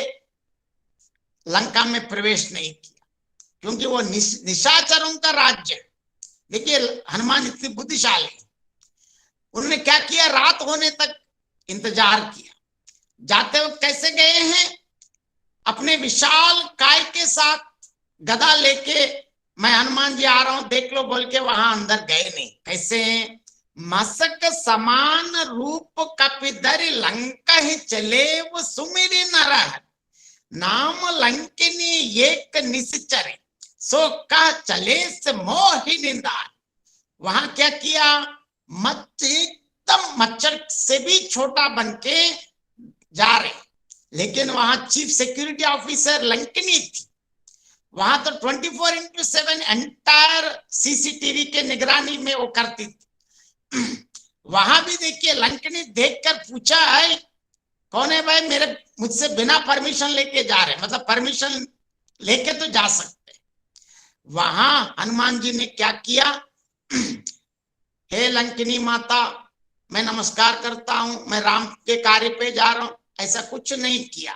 G: लंका में प्रवेश नहीं किया, क्योंकि वो निशाचरों का राज्य है। देखिए हनुमान इतनी बुद्धिशाली, उन्होंने क्या किया, रात होने तक इंतजार किया। जाते वक्त कैसे गए हैं, अपने विशाल काय के साथ गदा लेके, मैं हनुमान जी आ रहा हूं देख लो बोल के वहां अंदर गए नहीं। कैसे हैं, मसक समान रूप कपिधर लंका ही चले वो सुमिरी नरहर, नाम लंकिनी एक निश्चरे सो कह चले से मोहि निंदार। वहां क्या किया, एकदम मच्छर से भी छोटा बनके जा रहे, लेकिन वहां चीफ सिक्योरिटी ऑफिसर लंकिनी थी। वहां तो 24/7 एंटायर सीसीटीवी के निगरानी में वो करती थी। वहां भी देखिए लंकिनी देखकर पूछा है कौन है भाई, मेरे मुझसे बिना परमिशन लेके जा रहे, मतलब परमिशन लेके तो जा सकते। वहां हनुमान जी ने क्या किया, हे लंकिनी माता मैं नमस्कार करता हूं, मैं राम के कार्य पे जा रहा हूं, ऐसा कुछ नहीं किया।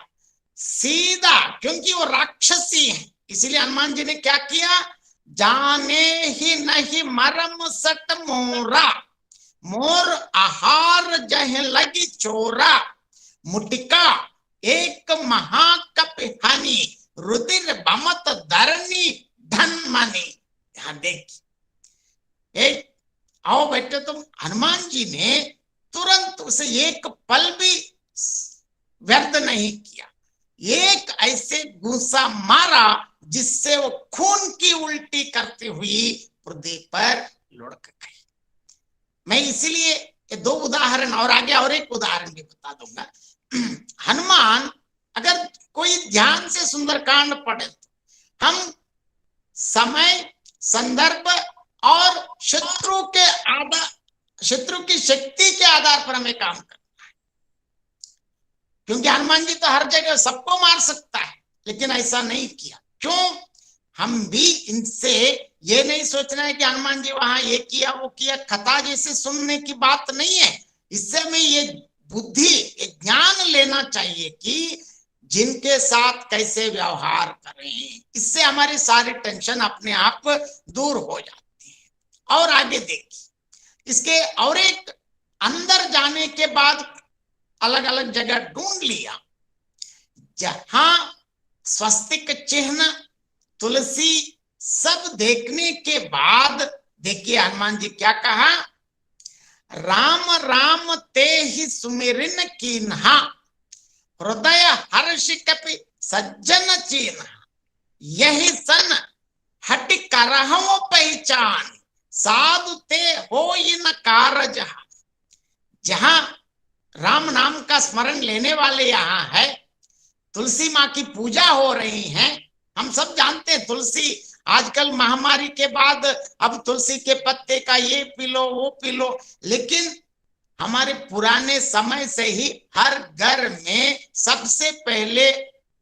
G: सीधा, क्योंकि वो राक्षसी है, इसीलिए हनुमान जी ने क्या किया, जाने ही नहीं मरम सट मोरा, मोर आहार जह लगी चोरा, मुटिका एक महाकप हानि, रुधिर बमत धरनी धन मानी। यहां देखिए, आओ बेटे तुम। हनुमान जी ने तुरंत उसे एक पल भी व्यर्थ नहीं किया, एक ऐसे घूसा मारा जिससे वो खून की उल्टी करती हुई पृथ्वी पर लुढ़क गई। मैं इसीलिए ये दो उदाहरण और आगे और एक उदाहरण भी बता दूंगा। हनुमान अगर कोई ध्यान से सुंदरकांड पढ़े तो हम समय, संदर्भ और शत्रु की शक्ति के आधार पर हमें काम करना है, क्योंकि हनुमान जी तो हर जगह सबको मार सकता है, लेकिन ऐसा नहीं किया। क्यों, हम भी इनसे ये नहीं सोचना है कि हनुमान जी वहां ये किया वो किया, कथा जैसे सुनने की बात नहीं है। इससे हमें ये बुद्धि, ये ज्ञान लेना चाहिए कि जिनके साथ कैसे व्यवहार करें, इससे हमारी सारी टेंशन अपने आप दूर हो जाती है। और आगे देखिए, इसके और एक अंदर जाने के बाद अलग अलग जगह ढूंढ लिया, जहां स्वस्तिक चिन्ह, तुलसी सब देखने के बाद देखिए हनुमान जी क्या कहा, राम राम ते ही सुमिरन कीन्हा, हृदय हर्ष कपि सज्जन चीन्हा, यही सन हट करहु पहचान, साधु ते हो न कारज। जहां राम नाम का स्मरण लेने वाले यहाँ है, तुलसी माँ की पूजा हो रही है। हम सब जानते हैं तुलसी आजकल महामारी के बाद अब तुलसी के पत्ते का ये पी लो वो पी लो, लेकिन हमारे पुराने समय से ही हर घर में सबसे पहले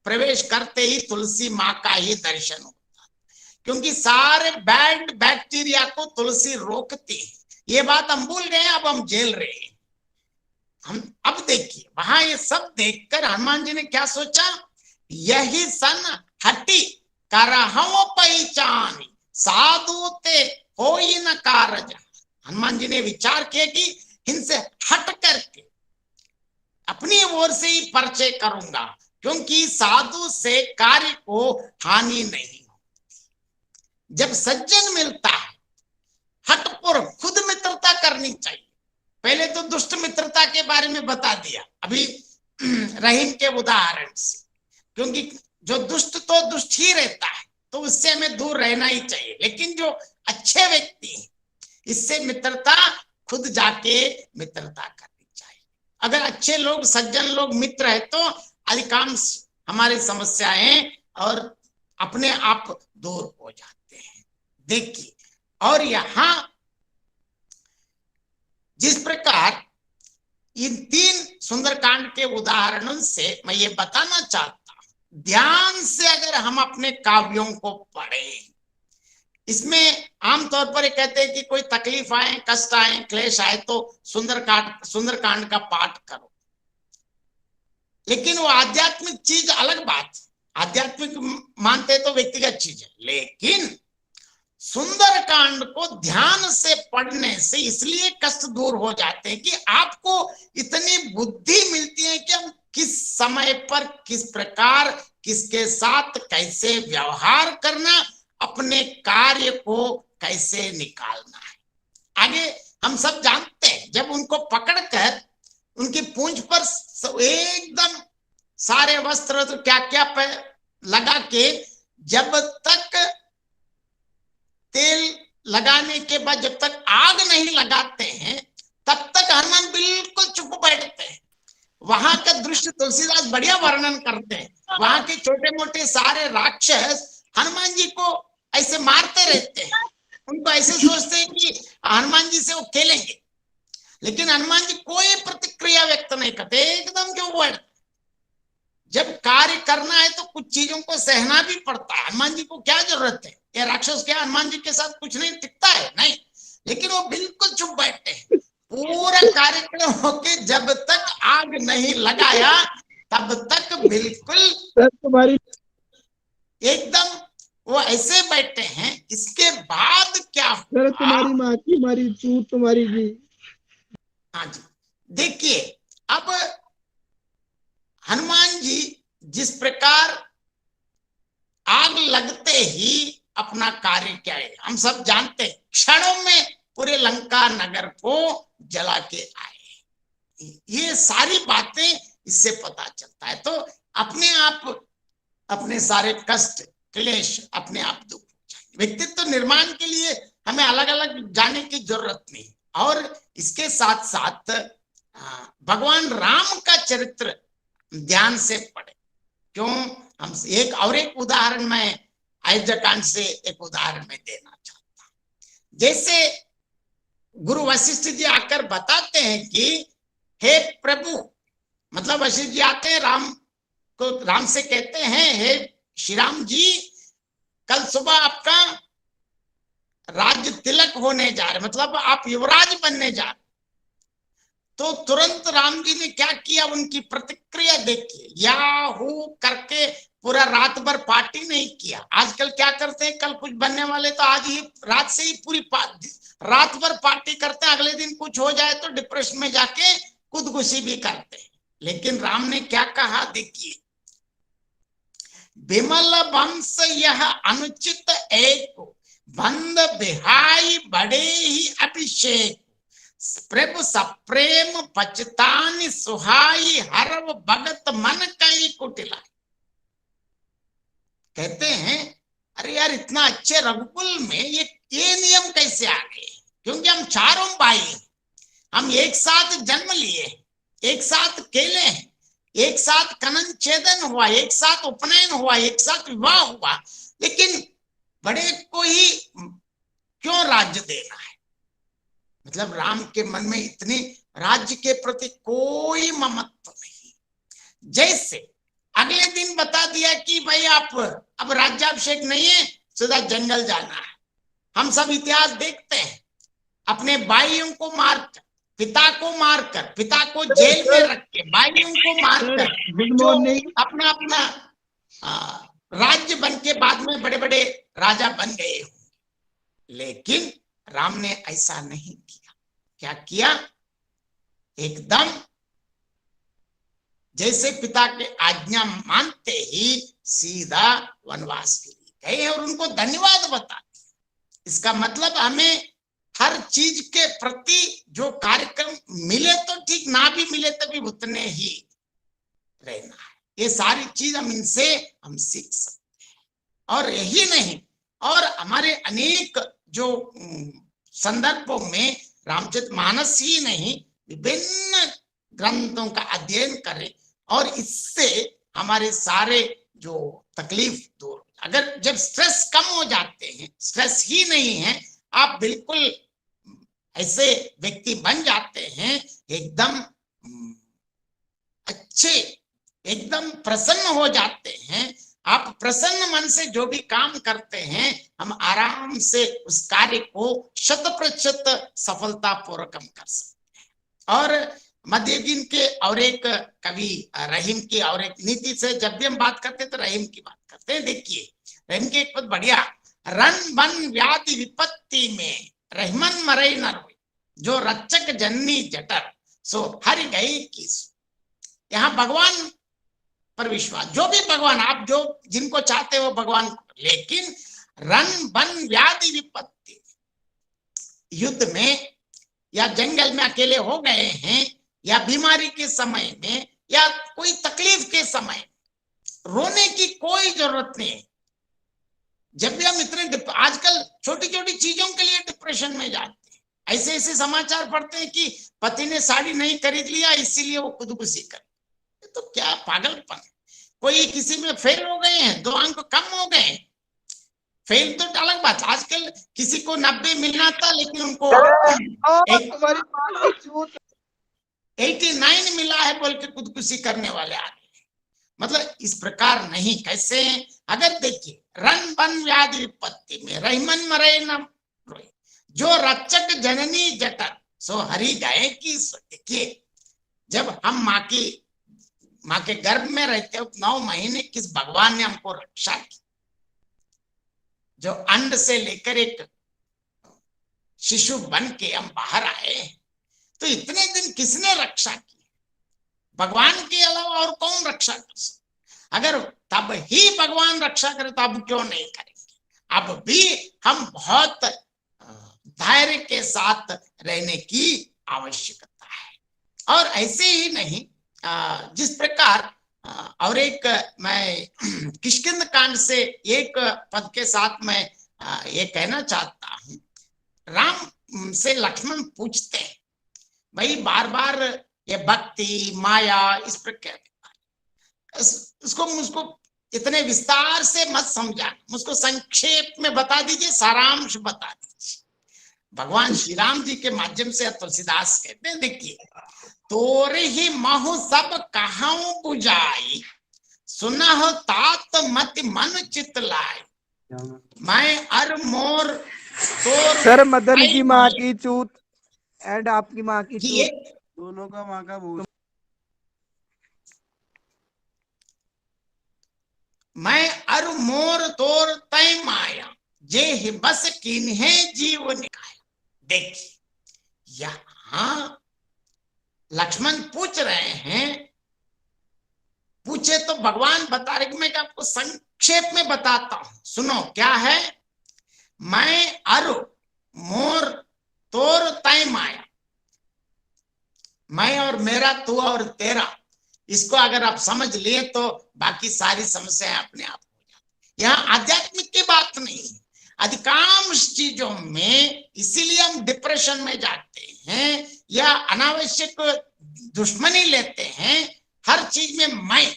G: प्रवेश करते ही तुलसी माँ का ही दर्शन होता, क्योंकि सारे बैड बैक्टीरिया को तुलसी रोकती है। ये बात हम भूल गए, अब हम झेल रहे हैं। हम अब देखिए वहां ये सब देखकर हनुमान जी ने क्या सोचा, यही सन हटी करहु पहचान, साधु ते होई न कारज। हनुमान जी ने विचार किया कि इनसे हट करके अपनी ओर से ही परिचय करूंगा, क्योंकि साधु से कार्य को हानि नहीं हो। जब सज्जन मिलता है हटपुर खुद मित्रता करनी चाहिए। पहले तो दुष्ट मित्रता के बारे में बता दिया अभी रहीम के उदाहरण से, क्योंकि जो दुष्ट तो दुष्ट ही रहता है, तो उससे हमें दूर रहना ही चाहिए। लेकिन जो अच्छे व्यक्ति हैं, इससे मित्रता खुद जाके मित्रता करनी चाहिए। अगर अच्छे लोग, सज्जन लोग मित्र है तो अधिकांश हमारी समस्याएं और अपने आप दूर हो जाते हैं। देखिए, और यहां जिस प्रकार इन 3 सुंदरकांड के उदाहरणों से मैं ये बताना चाहता हूं, ध्यान से अगर हम अपने काव्यों को पढ़ें, इसमें आमतौर पर ये कहते हैं कि कोई तकलीफ आए, कष्ट आए, क्लेश आए तो सुंदरकांड का पाठ करो। लेकिन वो आध्यात्मिक चीज अलग बात, आध्यात्मिक मानते तो व्यक्तिगत चीज है, लेकिन सुंदरकांड को ध्यान से पढ़ने से इसलिए कष्ट दूर हो जाते हैं कि आपको इतनी बुद्धि मिलती है कि हम किस समय पर किस प्रकार किसके साथ कैसे व्यवहार करना, अपने कार्य को कैसे निकालना है। आगे हम सब जानते हैं, जब उनको पकड़कर उनकी पूंछ पर एकदम सारे वस्त्र तो क्या क्या लगा के, जब तक तेल लगाने के बाद जब तक आग नहीं लगाते हैं तब तक हनुमान बिल्कुल चुप बैठते हैं। वहां का दृश्य तुलसीदास बढ़िया वर्णन करते हैं। वहां के छोटे मोटे सारे राक्षस हनुमान जी को ऐसे मारते रहते हैं, उनको ऐसे सोचते हैं कि हनुमान जी से वो खेलेंगे, लेकिन हनुमान जी कोई प्रतिक्रिया व्यक्त नहीं करते, एकदम क्यों बैठ। जब कार्य करना है तो कुछ चीजों को सहना भी पड़ता है। हनुमान जी को क्या जरूरत है, ये राक्षस क्या हनुमान जी के साथ कुछ नहीं टिकता है, नहीं, लेकिन वो बिल्कुल चुप बैठते हैं। पूरा कार्यक्रम होके जब तक आग नहीं लगाया तब तक बिल्कुल
H: तुम्हारी
G: एकदम वो ऐसे बैठे हैं। इसके बाद क्या
H: सर,
G: हुआ?
H: तुम्हारी माँ की, तुम्हारी चूत, तुम्हारी जी।
G: हाँ जी, देखिए अब हनुमान जी जिस प्रकार आग लगते ही अपना कार्य क्या है, हम सब जानते हैं, क्षणों में पूरे लंका नगर को जला के आए। ये सारी बातें इससे पता चलता है। तो अपने आप अपने सारे कष्ट क्लेश अपने आप दूर हो जाएंगे। व्यक्तित्व निर्माण के लिए हमें अलग अलग जाने की जरूरत नहीं। और इसके साथ साथ भगवान राम का चरित्र ध्यान से पढ़े। क्यों? हम एक उदाहरण मैं अयोध्या कांड से एक उदाहरण में देना चाहता हूं। जैसे गुरु वशिष्ठ जी आकर बताते हैं कि हे प्रभु, मतलब वशिष्ठ जी आते हैं राम से कहते हैं, हे श्री राम जी, कल सुबह आपका राज्य तिलक होने जा रहे, मतलब आप युवराज बनने जा रहे। तो तुरंत राम जी ने क्या किया, उनकी प्रतिक्रिया देखिए, याहू करके पूरा रात भर पार्टी नहीं किया। आजकल क्या करते हैं, कल कुछ बनने वाले तो आज ही रात से ही पूरी रात भर पार्टी करते हैं, अगले दिन कुछ हो जाए तो डिप्रेशन में जाके खुदकुशी भी करते हैं। लेकिन राम ने क्या कहा, देखिए, विमल वंश यह अनुचित एक, बंद बिहाई बड़े ही अभिषेक, प्रभु सप्रेम पचतानि सुहाई, हरव भगत मन कली कुटिला। कहते हैं अरे यार, इतना अच्छे रघुकुल में ये नियम कैसे आ गए? क्योंकि हम चारों भाई, हम एक साथ जन्म लिए, एक साथ खेले हैं, एक साथ कनन छेदन हुआ, एक साथ उपनयन हुआ, एक साथ विवाह हुआ, लेकिन बड़े को ही क्यों राज्य देना है? मतलब राम के मन में इतनी राज्य के प्रति कोई ममत्व नहीं। जैसे अगले दिन बता दिया कि भाई आप अब राज्याभिषेक नहीं है, सीधा जंगल जाना है। हम सब इतिहास देखते हैं, अपने भाइयों को मारकर, पिता को मारकर, पिता को जेल में रख के, भाइयों को मारकर जो अपना अपना राज्य बन के बाद में बड़े बड़े राजा बन गए हो। लेकिन राम ने ऐसा नहीं किया। क्या किया? एकदम जैसे पिता के आज्ञा मानते ही सीधा वनवास के लिए गए और उनको धन्यवाद बता दिया। इसका मतलब हमें हर चीज के प्रति जो कार्यक्रम मिले तो ठीक, ना भी मिले तभी उतने ही रहना है। ये सारी चीज हम सीख सकते हैं। और यही नहीं, और हमारे अनेक जो संदर्भों में रामचरितमानस ही नहीं, विभिन्न ग्रंथों का अध्ययन करें और इससे हमारे सारे जो तकलीफ दूर। अगर जब स्ट्रेस कम हो जाते हैं, स्ट्रेस ही नहीं है, आप बिल्कुल ऐसे व्यक्ति बन जाते हैं, एकदम अच्छे, एकदम प्रसन्न हो जाते हैं। आप प्रसन्न मन से जो भी काम करते हैं, हम आराम से उस कार्य को 100% सफलता पूर्वक हम कर सकते हैं। और मध्ययुगीन के और एक कवि रहीम की और एक नीति से जब भी हम बात करते हैं तो रहीम की बात करते हैं। देखिए रहीम की एक बहुत बढ़िया, रन बन व्याधि विपत्ति में रहमन मरई न रोई, जो रक्षक जननी जटर सो हरि गई की। यहाँ भगवान पर विश्वास, जो भी भगवान, आप जो जिनको चाहते हो भगवान, लेकिन रन बन व्याधि विपत्ति, युद्ध में या जंगल में अकेले हो गए हैं, या बीमारी के समय में, या कोई तकलीफ के समय, रोने की कोई जरूरत नहीं है। जब भी हम इतने आजकल छोटी छोटी चीजों के लिए डिप्रेशन में जाते हैं, ऐसे ऐसे समाचार पढ़ते हैं कि पति ने साड़ी नहीं खरीद लिया इसीलिए वो खुदकुशी कर, तो क्या पागलपन। कोई किसी में फेल हो गए हैं, 2 अंक कम हो गए, फेल तो अलग बात। आजकल किसी को 90 मिलना था लेकिन उनको 89 मिला है बोल के खुदकुशी करने वाले आ गए। मतलब इस प्रकार नहीं, कैसे हैं? अगर देखिए रन बन व्याधि विपत्ति में रहमन मरे न रोए, जो रक्षक जननी जटर सो हरि गए की। देखिए जब हम माँ के गर्भ में रहते हो 9 महीने, किस भगवान ने हमको रक्षा की। जो अंड से लेकर एक शिशु बन के हम बाहर आए, तो इतने दिन किसने रक्षा की? भगवान के अलावा और कौन रक्षा कर सकता? अगर तब ही भगवान रक्षा करे तो अब क्यों नहीं करेंगे? अब भी हम बहुत धैर्य के साथ रहने की आवश्यकता है। और ऐसे ही नहीं, जिस प्रकार और एक मैं किष्किंध कांड से एक पद के साथ मैं ये कहना चाहता हूं। राम से लक्ष्मण पूछते हैं, भाई बार बार ये भक्ति माया इस प्रकार, उसको मुझको इतने विस्तार से मत समझाना, मुझको संक्षेप में बता दीजिए, सारांश बता दीजिए। भगवान श्री राम जी के माध्यम से तुलसीदास कहते हैं, देखिए तोरे ही महु सब कहाऊ बुझाई, सुनह तात मत मन चित लाई, मैं अर मोर तोर।
H: सर मदन की माँ की चूत एंड आपकी माँ की चूत,
B: दोनों का माँ का बोझ।
G: मैं अर मोर तोर तय माया, जे ही बस किन्हे जीव निकाया। देखिए यहाँ लक्ष्मण पूछ रहे हैं, पूछे तो भगवान बता रहे, मैं आपको संक्षेप में बताता हूं, सुनो क्या है। मैं अरु मोर तोर तय माया, मैं और मेरा, तू और तेरा, इसको अगर आप समझ लिए तो बाकी सारी समस्याएं अपने आप हो जाती। यहाँ आध्यात्मिक की बात नहीं है। अधिकांश चीजों में इसीलिए हम डिप्रेशन में जाते हैं या अनावश्यक दुश्मनी लेते हैं। हर चीज में मैं,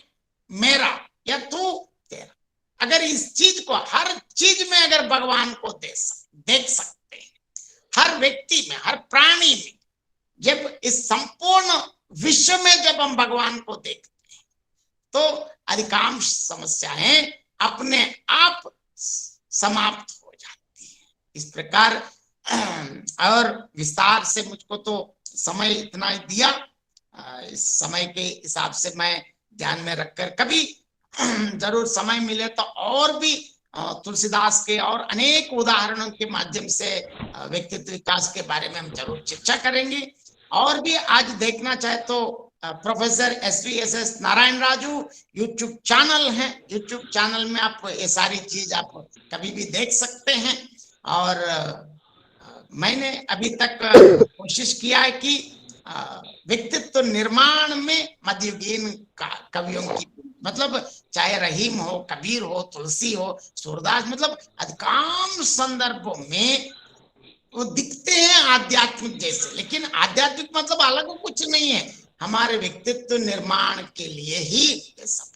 G: मेरा या तू, तेरा। अगर इस चीज को, हर चीज में अगर भगवान को देख सकते हैं, हर व्यक्ति में, हर प्राणी में, जब इस संपूर्ण विश्व में जब हम भगवान को देखते हैं तो अधिकांश समस्याएं अपने आप समाप्त हो जाती हैं। इस प्रकार और विस्तार से मुझको तो समय इतना ही दिया, इस समय के हिसाब से मैं ध्यान में रखकर कभी जरूर समय मिले तो और भी तुलसीदास के और अनेक उदाहरणों के माध्यम से व्यक्तित्व विकास के बारे में हम जरूर चर्चा करेंगे। और भी आज देखना चाहे तो professor SVSS Narayan Raju YouTube channel है। यूट्यूब चैनल में आप ये सारी चीज आप कभी भी देख सकते हैं। और मैंने अभी तक कोशिश किया है कि व्यक्तित्व निर्माण में मध्ययुगीन कवियों की, मतलब चाहे रहीम हो, कबीर हो, तुलसी हो, सूरदास, मतलब अधिकांश संदर्भों में वो दिखते हैं आध्यात्मिक जैसे, लेकिन आध्यात्मिक मतलब अलग कुछ नहीं है, हमारे व्यक्तित्व निर्माण के लिए ही ये सब।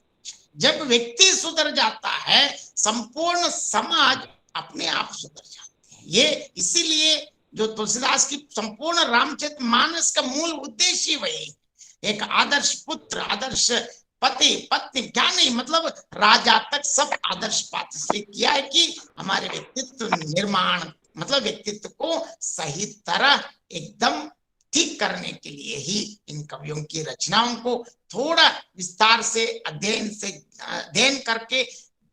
G: जब व्यक्ति सुधर जाता है, संपूर्ण समाज अपने आप सुधर जाती है। ये इसीलिए जो तुलसीदास की संपूर्ण रामचरितमानस का मूल उद्देश्य वही, एक आदर्श पुत्र, आदर्श पति, पत्नी, क्या नहीं, मतलब राजा तक सब आदर्श पात्र से किया है कि हमारे व्यक्तित्व निर्माण, मतलब व्यक्तित्व को सही तरह एकदम ठीक करने के लिए ही इन कवियों की रचनाओं को थोड़ा विस्तार से अध्ययन करके,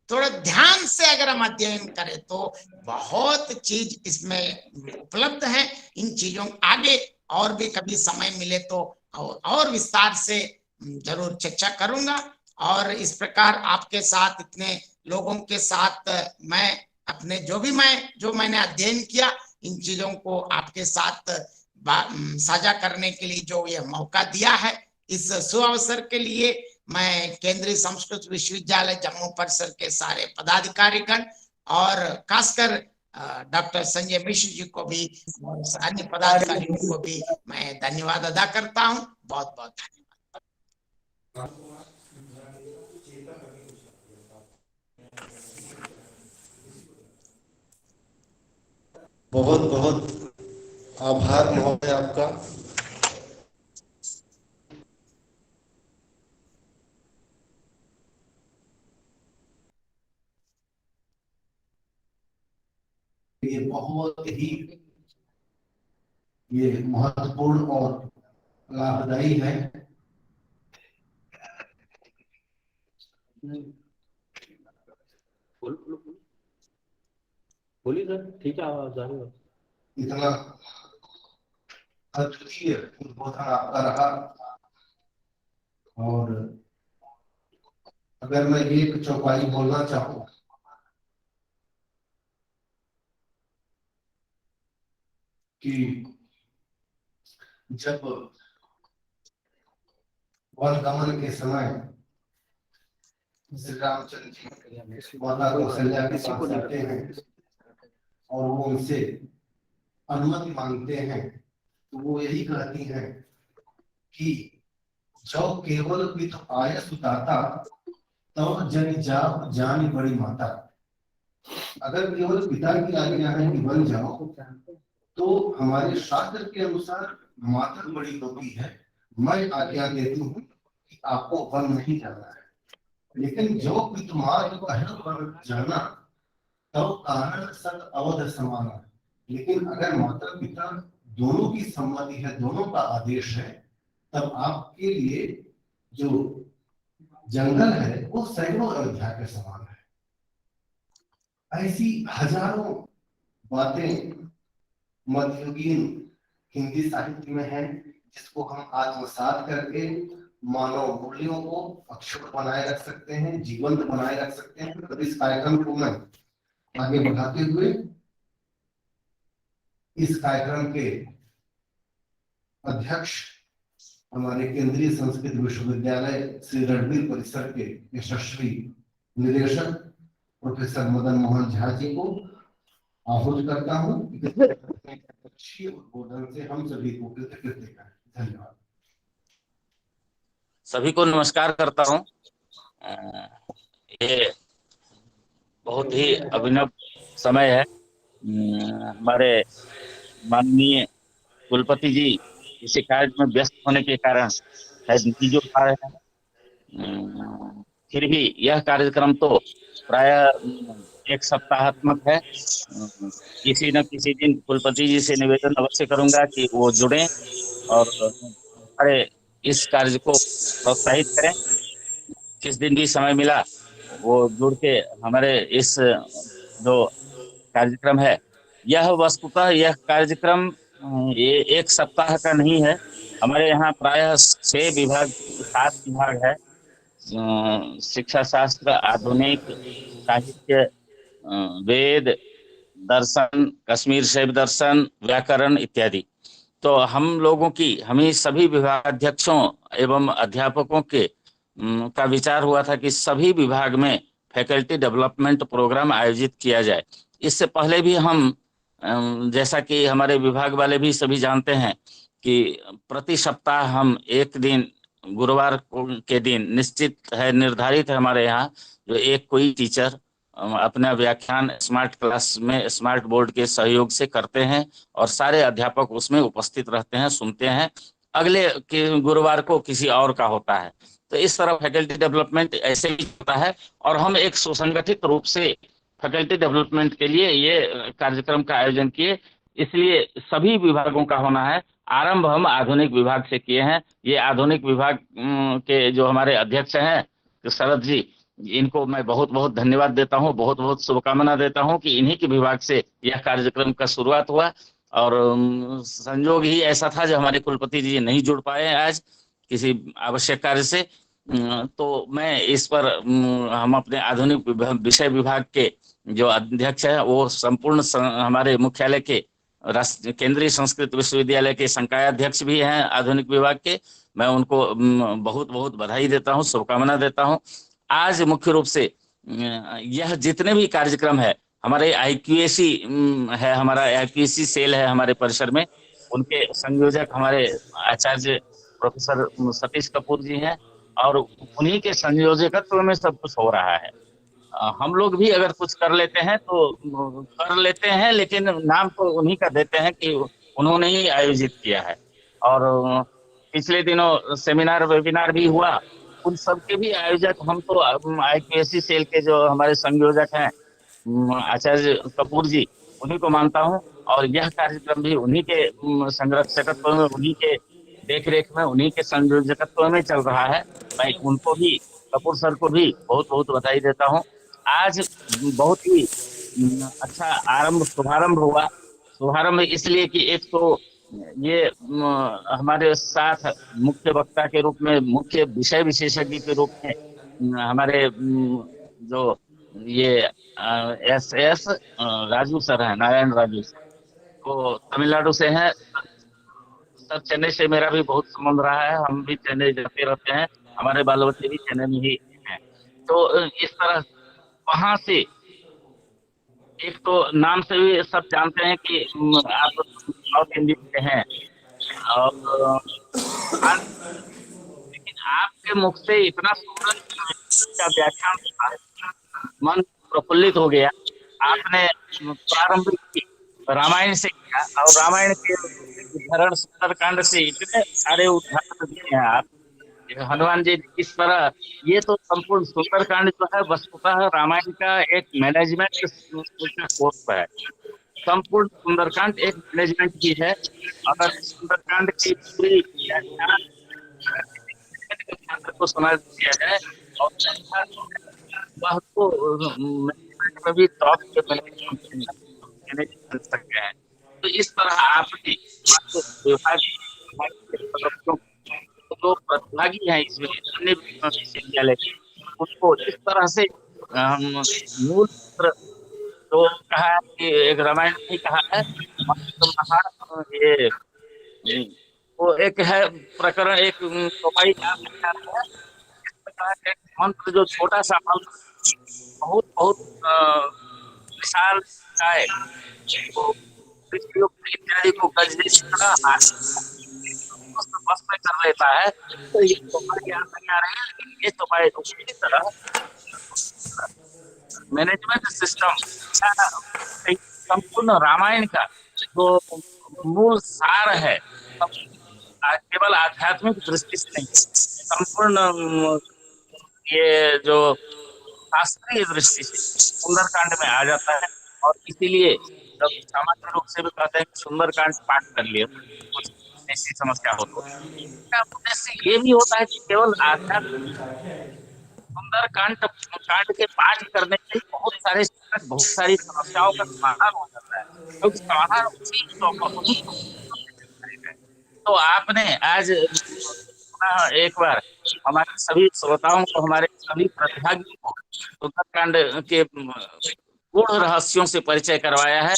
G: थोड़ा ध्यान से अगर हम अध्ययन करें तो बहुत चीज इसमें उपलब्ध है। इन चीजों आगे और भी कभी समय मिले तो और विस्तार से जरूर चर्चा करूंगा। और इस प्रकार आपके साथ, इतने लोगों के साथ मैं अपने जो मैंने अध्ययन किया, इन चीजों को आपके साथ साझा करने के लिए जो ये मौका दिया है, इस सुअवसर के लिए मैं केंद्रीय संस्कृत विश्वविद्यालय जम्मू परिसर के सारे पदाधिकारीगण और खासकर डॉक्टर संजय मिश्र जी को भी और अन्य पदाधिकारियों को भी मैं धन्यवाद अदा करता हूं। बहुत बहुत धन्यवाद।
A: बहुत बहुत आभार महोदय आपका।
C: ये बहुत ही महत्वपूर्ण और लाभदायी है।
A: बोलिए सर, ठीक है, आवाज आ रही है।
C: इतना अद्वितीय उद्बोधन आपका रहा। और अगर मैं एक चौपाई बोलना चाहूँ कि जब वन गमन के समय श्री रामचंद्र जी माता कौशल्या के पास आते हैं और वो उनसे अनुमति मांगते हैं, तो वो यही कहती हैं कि जो केवल पित आय सुताता तब जन जाप जानी बड़ी माता। अगर केवल पिता की आज्ञा है कि बन जाओ, तो हमारे शास्त्र के अनुसार माता बड़ी होती है। मैं आज्ञा देती हूँ कि आपको वन नहीं जाना है, लेकिन जो पितुमार्ग कहल वन जाना तब कारण सत अवध समाना। लेकिन अगर माता पिता दोनों की सम्मति है, दोनों का आदेश है, तब आपके लिए जो जंगल है वो सैकड़ों अयोध्या के समान है। ऐसी हजारों बातें मध्ययुगीन हिंदी साहित्य में है, जिसको हम आत्मसात करके मानव मूल्यों को अक्षुण्ण बनाए रख सकते हैं, जीवंत बनाए रख सकते हैं। तो इस कार्यक्रम को मैं आगे बढ़ाते हुए इस कार्यक्रम के अध्यक्ष हमारे केंद्रीय संस्कृत विश्वविद्यालय श्री रणवीर परिसर के यशस्वी निदेशक प्रोफेसर मदन मोहन झा जी को आह्वान करता हूं। अच्छी उद्बोधन से हम सभी को कृतज्ञता करें। धन्यवाद।
I: सभी को नमस्कार करता हूं। ये बहुत ही अभिनव समय है। हमारे माननीय कुलपति जी इसी कार्य में व्यस्त होने के कारण शायद नहीं जुड़ पा रहे हैं। फिर भी यह कार्यक्रम तो प्राय एक सप्ताहात्मक है। किसी न किसी दिन कुलपति जी से निवेदन अवश्य करूंगा कि वो जुड़ें और हमारे इस कार्य को प्रोत्साहित करें। किस दिन भी समय मिला वो जुड़ के हमारे इस जो कार्यक्रम है, यह वस्तुतः यह कार्यक्रम ये एक सप्ताह का नहीं है, हमारे यहाँ प्रायः 6 विभाग 7 विभाग है। शिक्षा शास्त्र, आधुनिक साहित्य, वेद, दर्शन, कश्मीर शैव दर्शन, व्याकरण इत्यादि। तो हम ही सभी विभागाध्यक्षों एवं अध्यापकों के का विचार हुआ था कि सभी विभाग में फैकल्टी डेवलपमेंट प्रोग्राम आयोजित किया जाए। इससे पहले भी हम जैसा कि हमारे विभाग वाले भी सभी जानते हैं कि प्रति सप्ताह हम एक दिन गुरुवार के दिन निश्चित है, निर्धारित है हमारे यहाँ, जो एक कोई टीचर अपना व्याख्यान स्मार्ट क्लास में स्मार्ट बोर्ड के सहयोग से करते हैं और सारे अध्यापक उसमें उपस्थित रहते हैं, सुनते हैं। अगले के गुरुवार को किसी और का होता है। तो इस तरह फैकल्टी डेवलपमेंट ऐसे ही होता है और हम एक सुसंगठित रूप से फैकल्टी डेवलपमेंट के लिए ये कार्यक्रम का आयोजन किए। इसलिए सभी विभागों का होना है। आरंभ हम आधुनिक विभाग से किए हैं। ये आधुनिक विभाग के जो हमारे अध्यक्ष हैं शरद जी, इनको मैं बहुत बहुत धन्यवाद देता हूँ, बहुत बहुत शुभकामना देता हूँ कि इन्हीं के विभाग से यह कार्यक्रम का शुरुआत हुआ। और संयोग ही ऐसा था जो हमारे कुलपति जी नहीं जुड़ पाए आज किसी आवश्यक कार्य से। तो मैं इस पर हम अपने आधुनिक विषय विभाग के जो अध्यक्ष है वो संपूर्ण हमारे मुख्यालय के केंद्रीय संस्कृत विश्वविद्यालय के संकायाध्यक्ष भी हैं आधुनिक विभाग के, मैं उनको बहुत बहुत बधाई देता हूँ, शुभकामना देता हूँ। आज मुख्य रूप से यह जितने भी कार्यक्रम है हमारे IQAC है, हमारा IQAC सेल है हमारे परिसर में, उनके संयोजक हमारे आचार्य प्रोफेसर सतीश कपूर जी हैं और उन्हीं के संयोजकत्व में सब कुछ हो रहा है। हम लोग भी अगर कुछ कर लेते हैं तो कर लेते हैं, लेकिन नाम तो उन्हीं का देते हैं कि उन्होंने ही आयोजित किया है। और पिछले दिनों सेमिनार वेबिनार भी हुआ, उन सब के भी आयोजक हम तो IQAC सेल के जो हमारे संयोजक हैं आचार्य कपूर जी, उन्हीं को मानता हूँ। और यह कार्यक्रम भी उन्हीं के संरक्षकत्व में, उन्हीं के देख रेख में, उन्हीं के संयोजकत्व में चल रहा है। मैं उनको भी, कपूर सर को भी बहुत बहुत बधाई देता हूँ। आज बहुत ही अच्छा शुभारंभ हुआ। शुभारंभ इसलिए कि एक तो ये हमारे साथ मुख्य वक्ता के रूप में, मुख्य विषय विशेषज्ञ के रूप में हमारे जो ये SS राजू सर हैं, नारायण राजू सर, वो तमिलनाडु से हैं। सर चेन्नई से मेरा भी बहुत संबंध रहा है, हम भी चेन्नई जाते रहते हैं, हमारे बाल बच्चे भी चेन्नई में ही हैं। तो इस तरह वहां से एक तो नाम से भी सब जानते हैं कि आप साउथ इंडियन के हैं, और लेकिन आपके मुख से इतना सुंदर का व्याख्यान था, मन प्रफुल्लित हो गया। आपने प्रारंभ रामायण से किया और रामायण के उदाहरण सुंदरकांड से इतने सारे उदाहरण दिए हैं आप, हनुमान जी इस तरह। ये तो संपूर्ण सुंदरकांड जो है वस्तुतः रामायण का एक मैनेजमेंट का कोर्स है। संपूर्ण सुंदरकांड एक मैनेजमेंट की है। अगर सुंदरकांड की पूरी को समझ दिया जाए और वह तो मैनेजमेंट में भी टॉप के मैनेज कर सकते हैं। तो इस तरह आपकी विभाग जो प्रतिभागी हैं इसमें अन्य विश्वविद्यालय के, उनको इस तरह से मूल जो कहा है कि एक रामायण नहीं कहा है, ये वो एक है प्रकरण, एक तोपाई मंत्र जो छोटा सा मंत्र बहुत बहुत विशाल है, तो इत्यादि को गजनी बस में कर लेता है। तो ये तोपाई याद नहीं आ रही है, लेकिन ये तोपाई उसी तरह मैनेजमेंट सिस्टम संपूर्ण रामायण का जो मूल सार है, केवल आध्यात्मिक दृष्टि से नहीं, संपूर्ण ये जो शास्त्रीय दृष्टि से सुंदरकांड में आ जाता है। और इसीलिए जब सामान्य रूप से भी कहते हैं कि सुंदरकांड पाठ कर लिए कुछ ऐसी समस्या हो, तो इसका उद्देश्य ये भी होता है कि केवल आध्यात्मिक सुंदरकांड के पाठ करने से बहुत सारी समस्याओं का समाधान हो जाता है, क्योंकि समाधान उसी तो आपने आज एक बार हमारे सभी श्रोताओं को, हमारे सभी प्रतिभागियों को सुंदरकांड के पूर्ण रहस्यों से परिचय करवाया है।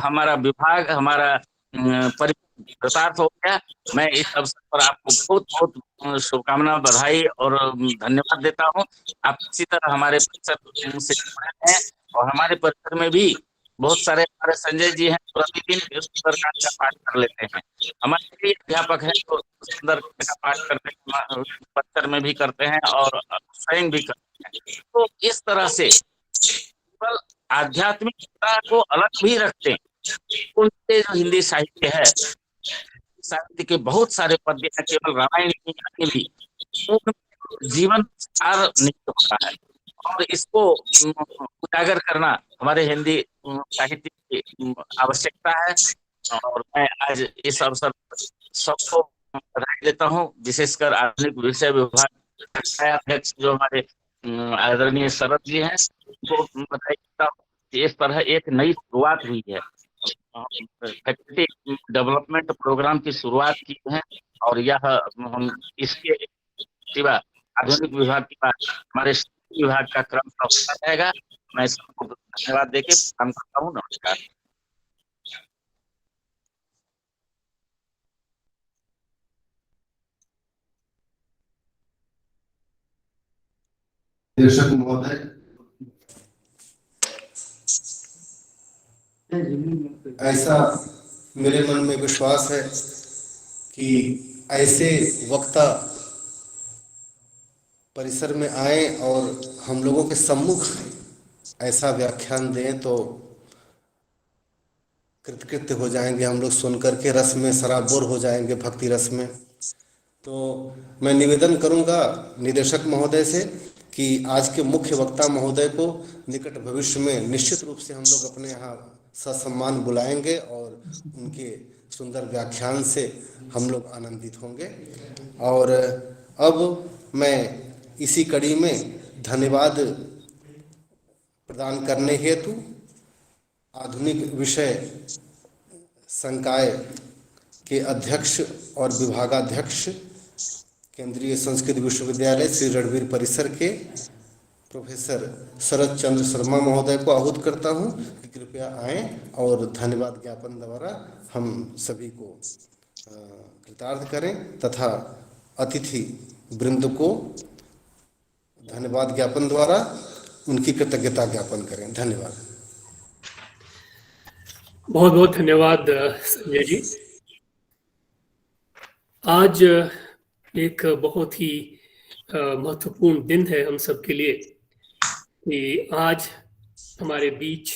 I: हमारा विभाग, हमारा कृतार्थ हो गया। मैं इस अवसर पर आपको बहुत बहुत शुभकामना, बधाई और धन्यवाद देता हूँ। आप इसी तरह हमारे परिसर से जुड़े हैं और हमारे परिसर में भी बहुत सारे हमारे संजय जी हैं, प्रतिदिन सुंदरकांड का पाठ कर लेते हैं। हमारे भी अध्यापक हैं तो सुंदरकांड का पाठ करते हैं, परिसर में भी करते हैं और स्वयं भी करते हैं। तो इस तरह से केवल आध्यात्मिकता को अलग भी रखते हैं। उनके जो हिंदी साहित्य है, साहित्य के बहुत सारे पद्य हैं, केवल रामायण की भी जीवन सार निहित होता है और इसको उजागर करना हमारे हिंदी साहित्य की आवश्यकता है। और मैं आज इस अवसर पर सबको बधाई देता हूँ, विशेषकर आधुनिक विषय विभाग अध्यक्ष जो हमारे आदरणीय शरद जी हैं, उनको बधाई देता हूँ। इस तरह एक नई शुरुआत हुई है, फैकल्टी डेवलपमेंट प्रोग्राम की शुरुआत की है और यह हम इसके सिवा आधुनिक विभाग के बाद हमारे विभाग का क्रम होता रहेगा। मैं सबको धन्यवाद देके काम करता हूँ। नमस्कार।
C: दर्शक महोदय, ऐसा मेरे मन में विश्वास है कि ऐसे वक्ता परिसर में आए और हम लोगों के सम्मुख ऐसा व्याख्यान दें तो कृतकृत्य हो जाएंगे हम लोग, सुनकर के रस में सराबोर हो जाएंगे, भक्ति रस में। तो मैं निवेदन करूंगा निदेशक महोदय से कि आज के मुख्य वक्ता महोदय को निकट भविष्य में निश्चित रूप से हम लोग अपने यहाँ ससम्मान बुलाएंगे और उनके सुंदर व्याख्यान से हम लोग आनंदित होंगे। और अब मैं इसी कड़ी में धन्यवाद प्रदान करने हेतु आधुनिक विषय संकाय के अध्यक्ष और विभागाध्यक्ष केंद्रीय संस्कृत विश्वविद्यालय श्री रणवीर परिसर के प्रोफेसर शरद चंद्र शर्मा महोदय को आहूत करता हूं कि कृपया आएं और धन्यवाद ज्ञापन द्वारा हम सभी को कृतार्थ करें तथा अतिथि वृंद को धन्यवाद ज्ञापन द्वारा उनकी कृतज्ञता ज्ञापन करें। धन्यवाद।
J: बहुत बहुत धन्यवाद संजय जी। आज एक बहुत ही महत्वपूर्ण दिन है हम सबके लिए कि आज हमारे बीच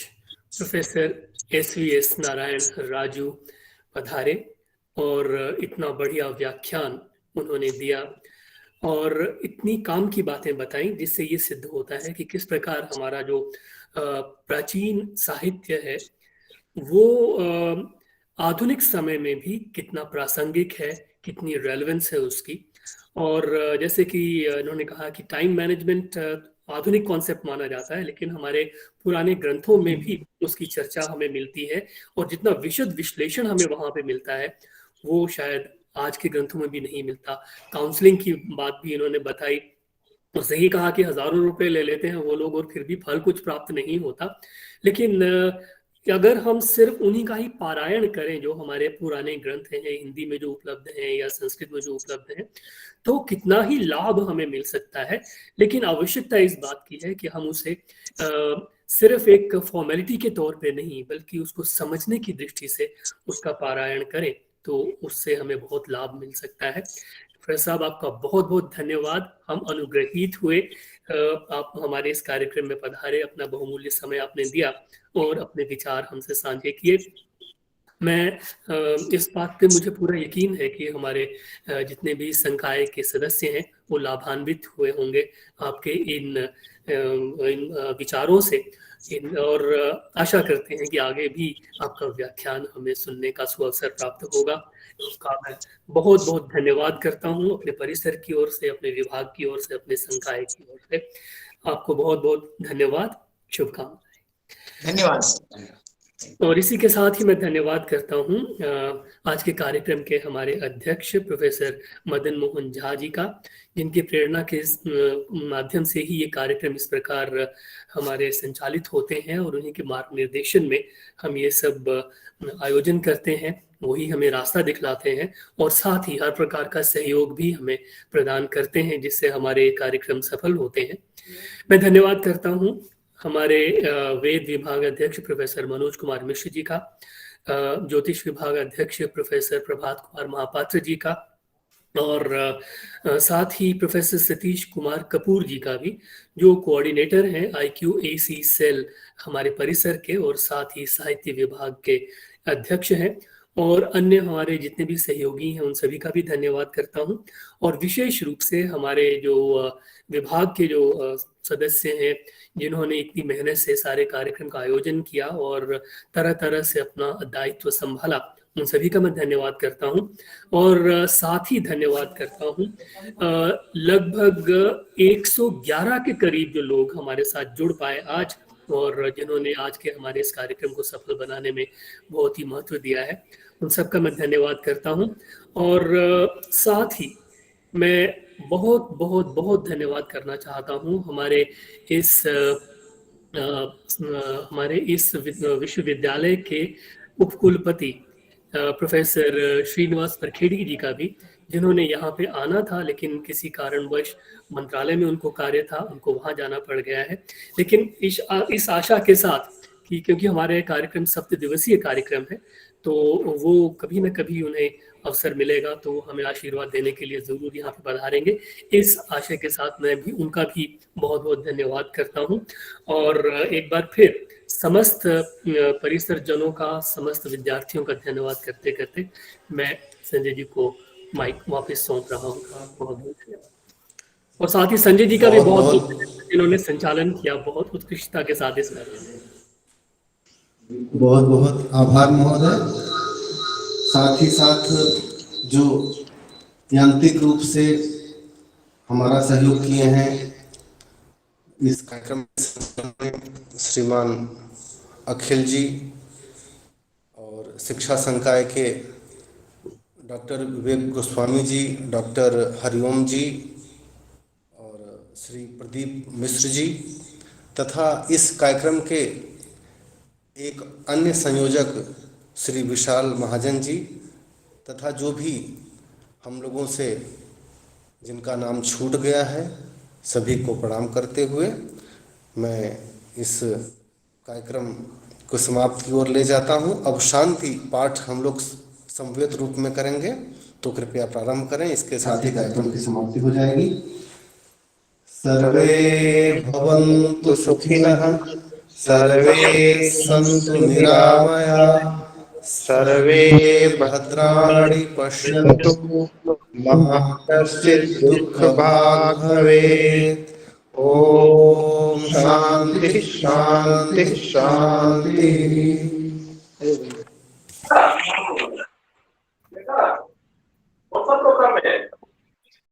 J: प्रोफेसर SVS नारायण राजू पधारे और इतना बढ़िया व्याख्यान उन्होंने दिया और इतनी काम की बातें बताई जिससे ये सिद्ध होता है कि किस प्रकार हमारा जो प्राचीन साहित्य है वो आधुनिक समय में भी कितना प्रासंगिक है, कितनी रेलेवेंस है उसकी। और जैसे कि इन्होंने कहा कि टाइम मैनेजमेंट आधुनिक कॉन्सेप्ट माना जाता है, लेकिन हमारे पुराने ग्रंथों में भी उसकी चर्चा हमें मिलती है और जितना विशद विश्लेषण हमें वहां पे मिलता है वो शायद आज के ग्रंथों में भी नहीं मिलता। काउंसलिंग की बात भी इन्होंने बताई, तो सही कहा कि हजारों रुपए ले लेते हैं वो लोग और फिर भी फल कुछ प्राप्त नहीं होता। लेकिन अगर हम सिर्फ उन्हीं का ही पारायण करें जो हमारे पुराने ग्रंथ हैं, हिंदी में जो उपलब्ध हैं या संस्कृत में जो उपलब्ध हैं, तो कितना ही लाभ हमें मिल सकता है। लेकिन आवश्यकता इस बात की है कि हम उसे सिर्फ एक फॉर्मेलिटी के तौर पे नहीं बल्कि उसको समझने की दृष्टि से उसका पारायण करें तो उससे हमें बहुत लाभ मिल सकता है। प्रोफेसर साहब, आपका बहुत बहुत धन्यवाद। हम अनुग्रहित हुए, आप हमारे इस कार्यक्रम में पधारे, अपना बहुमूल्य समय आपने दिया और अपने विचार हमसे साझे किए। मैं इस बात पे मुझे पूरा यकीन है कि हमारे जितने भी संकाय के सदस्य हैं वो लाभान्वित हुए होंगे आपके इन विचारों से, और आशा करते हैं कि आगे भी आपका व्याख्यान हमें सुनने का सुअवसर प्राप्त होगा। उसका मैं बहुत बहुत धन्यवाद करता हूँ अपने परिसर की ओर से, अपने विभाग की ओर से, अपने संकाय की ओर से। आपको बहुत बहुत धन्यवाद, शुभकामनाएं।
G: धन्यवाद।
J: और इसी के साथ ही मैं धन्यवाद करता हूँ आज के कार्यक्रम के हमारे अध्यक्ष प्रोफेसर मदन मोहन झा जी का, जिनकी प्रेरणा के माध्यम से ही ये कार्यक्रम इस प्रकार हमारे संचालित होते हैं और उन्हीं के मार्गनिर्देशन में हम ये सब आयोजन करते हैं। वही हमें रास्ता दिखलाते हैं और साथ ही हर प्रकार का सहयोग भी हमें प्रदान करते हैं, जिससे हमारे कार्यक्रम सफल होते हैं। मैं धन्यवाद करता हूँ हमारे वेद विभाग अध्यक्ष प्रोफेसर मनोज कुमार मिश्र जी का, ज्योतिष विभाग अध्यक्ष प्रोफेसर प्रभात कुमार महापात्र जी का, और साथ ही प्रोफेसर सतीश कुमार कपूर जी का भी, जो कोऑर्डिनेटर हैं IQAC सेल हमारे परिसर के, और साथ ही साहित्य विभाग के अध्यक्ष हैं। और अन्य हमारे जितने भी सहयोगी हैं उन सभी का भी धन्यवाद करता हूं। और विशेष रूप से हमारे जो विभाग के जो सदस्य हैं, जिन्होंने इतनी मेहनत से सारे कार्यक्रम का आयोजन किया और तरह तरह से अपना दायित्व संभाला, उन सभी का मैं धन्यवाद करता हूं। और साथ ही धन्यवाद करता हूं लगभग 111 के करीब जो लोग हमारे साथ जुड़ पाए आज, और जिन्होंने आज के हमारे इस कार्यक्रम को सफल बनाने में बहुत ही महत्व दिया है, उन सब का मैं धन्यवाद करता हूं। और साथ ही मैं बहुत बहुत बहुत धन्यवाद करना चाहता हूं हमारे इस विश्वविद्यालय के उपकुलपति प्रोफेसर श्रीनिवास बरखेड़ी जी का भी, जिन्होंने यहाँ पे आना था लेकिन किसी कारणवश मंत्रालय में उनको कार्य था, उनको वहाँ जाना पड़ गया है। लेकिन इस आशा के साथ कि क्योंकि हमारे कार्यक्रम 7 दिवसीय कार्यक्रम है, तो वो कभी न कभी उन्हें अवसर मिलेगा तो हमें आशीर्वाद देने के लिए जरूर यहाँ पे पधारेंगे। इस आशय के साथ मैं भी उनका भी बहुत बहुत धन्यवाद करता हूँ। और एक बार फिर समस्त परिसर जनों का, समस्त विद्यार्थियों का धन्यवाद करते करते मैं संजय जी को माइक वापस सौंप रहा हूँ। बहुत बहुत धन्यवाद। और साथ ही संजय जी का भी बहुत इन्होंने संचालन किया बहुत उत्कृष्टता के साथ इस कार्यक्रम।
C: बहुत बहुत आभार महोदय। साथ ही साथ जो यांत्रिक रूप से हमारा सहयोग किए हैं इस कार्यक्रम में श्रीमान अखिल जी, और शिक्षा संकाय के डॉक्टर विवेक गोस्वामी जी, डॉक्टर हरिओम जी और श्री प्रदीप मिश्र जी, तथा इस कार्यक्रम के एक अन्य संयोजक श्री विशाल महाजन जी, तथा जो भी हम लोगों से जिनका नाम छूट गया है, सभी को प्रणाम करते हुए मैं इस कार्यक्रम को समाप्ति की ओर ले जाता हूं। अब शांति पाठ हम लोग समवेत रूप में करेंगे, तो कृपया प्रारंभ करें। इसके साथ ही कार्यक्रम की समाप्ति हो जाएगी। सर्वे भवन्तु सुखिनः, सर्वे सन्तु निरामया, सर्वे भद्राणि पश्यन्तु मा कश्चित् दुःखभाग् भवेत्। ओम शांति शांति शांति।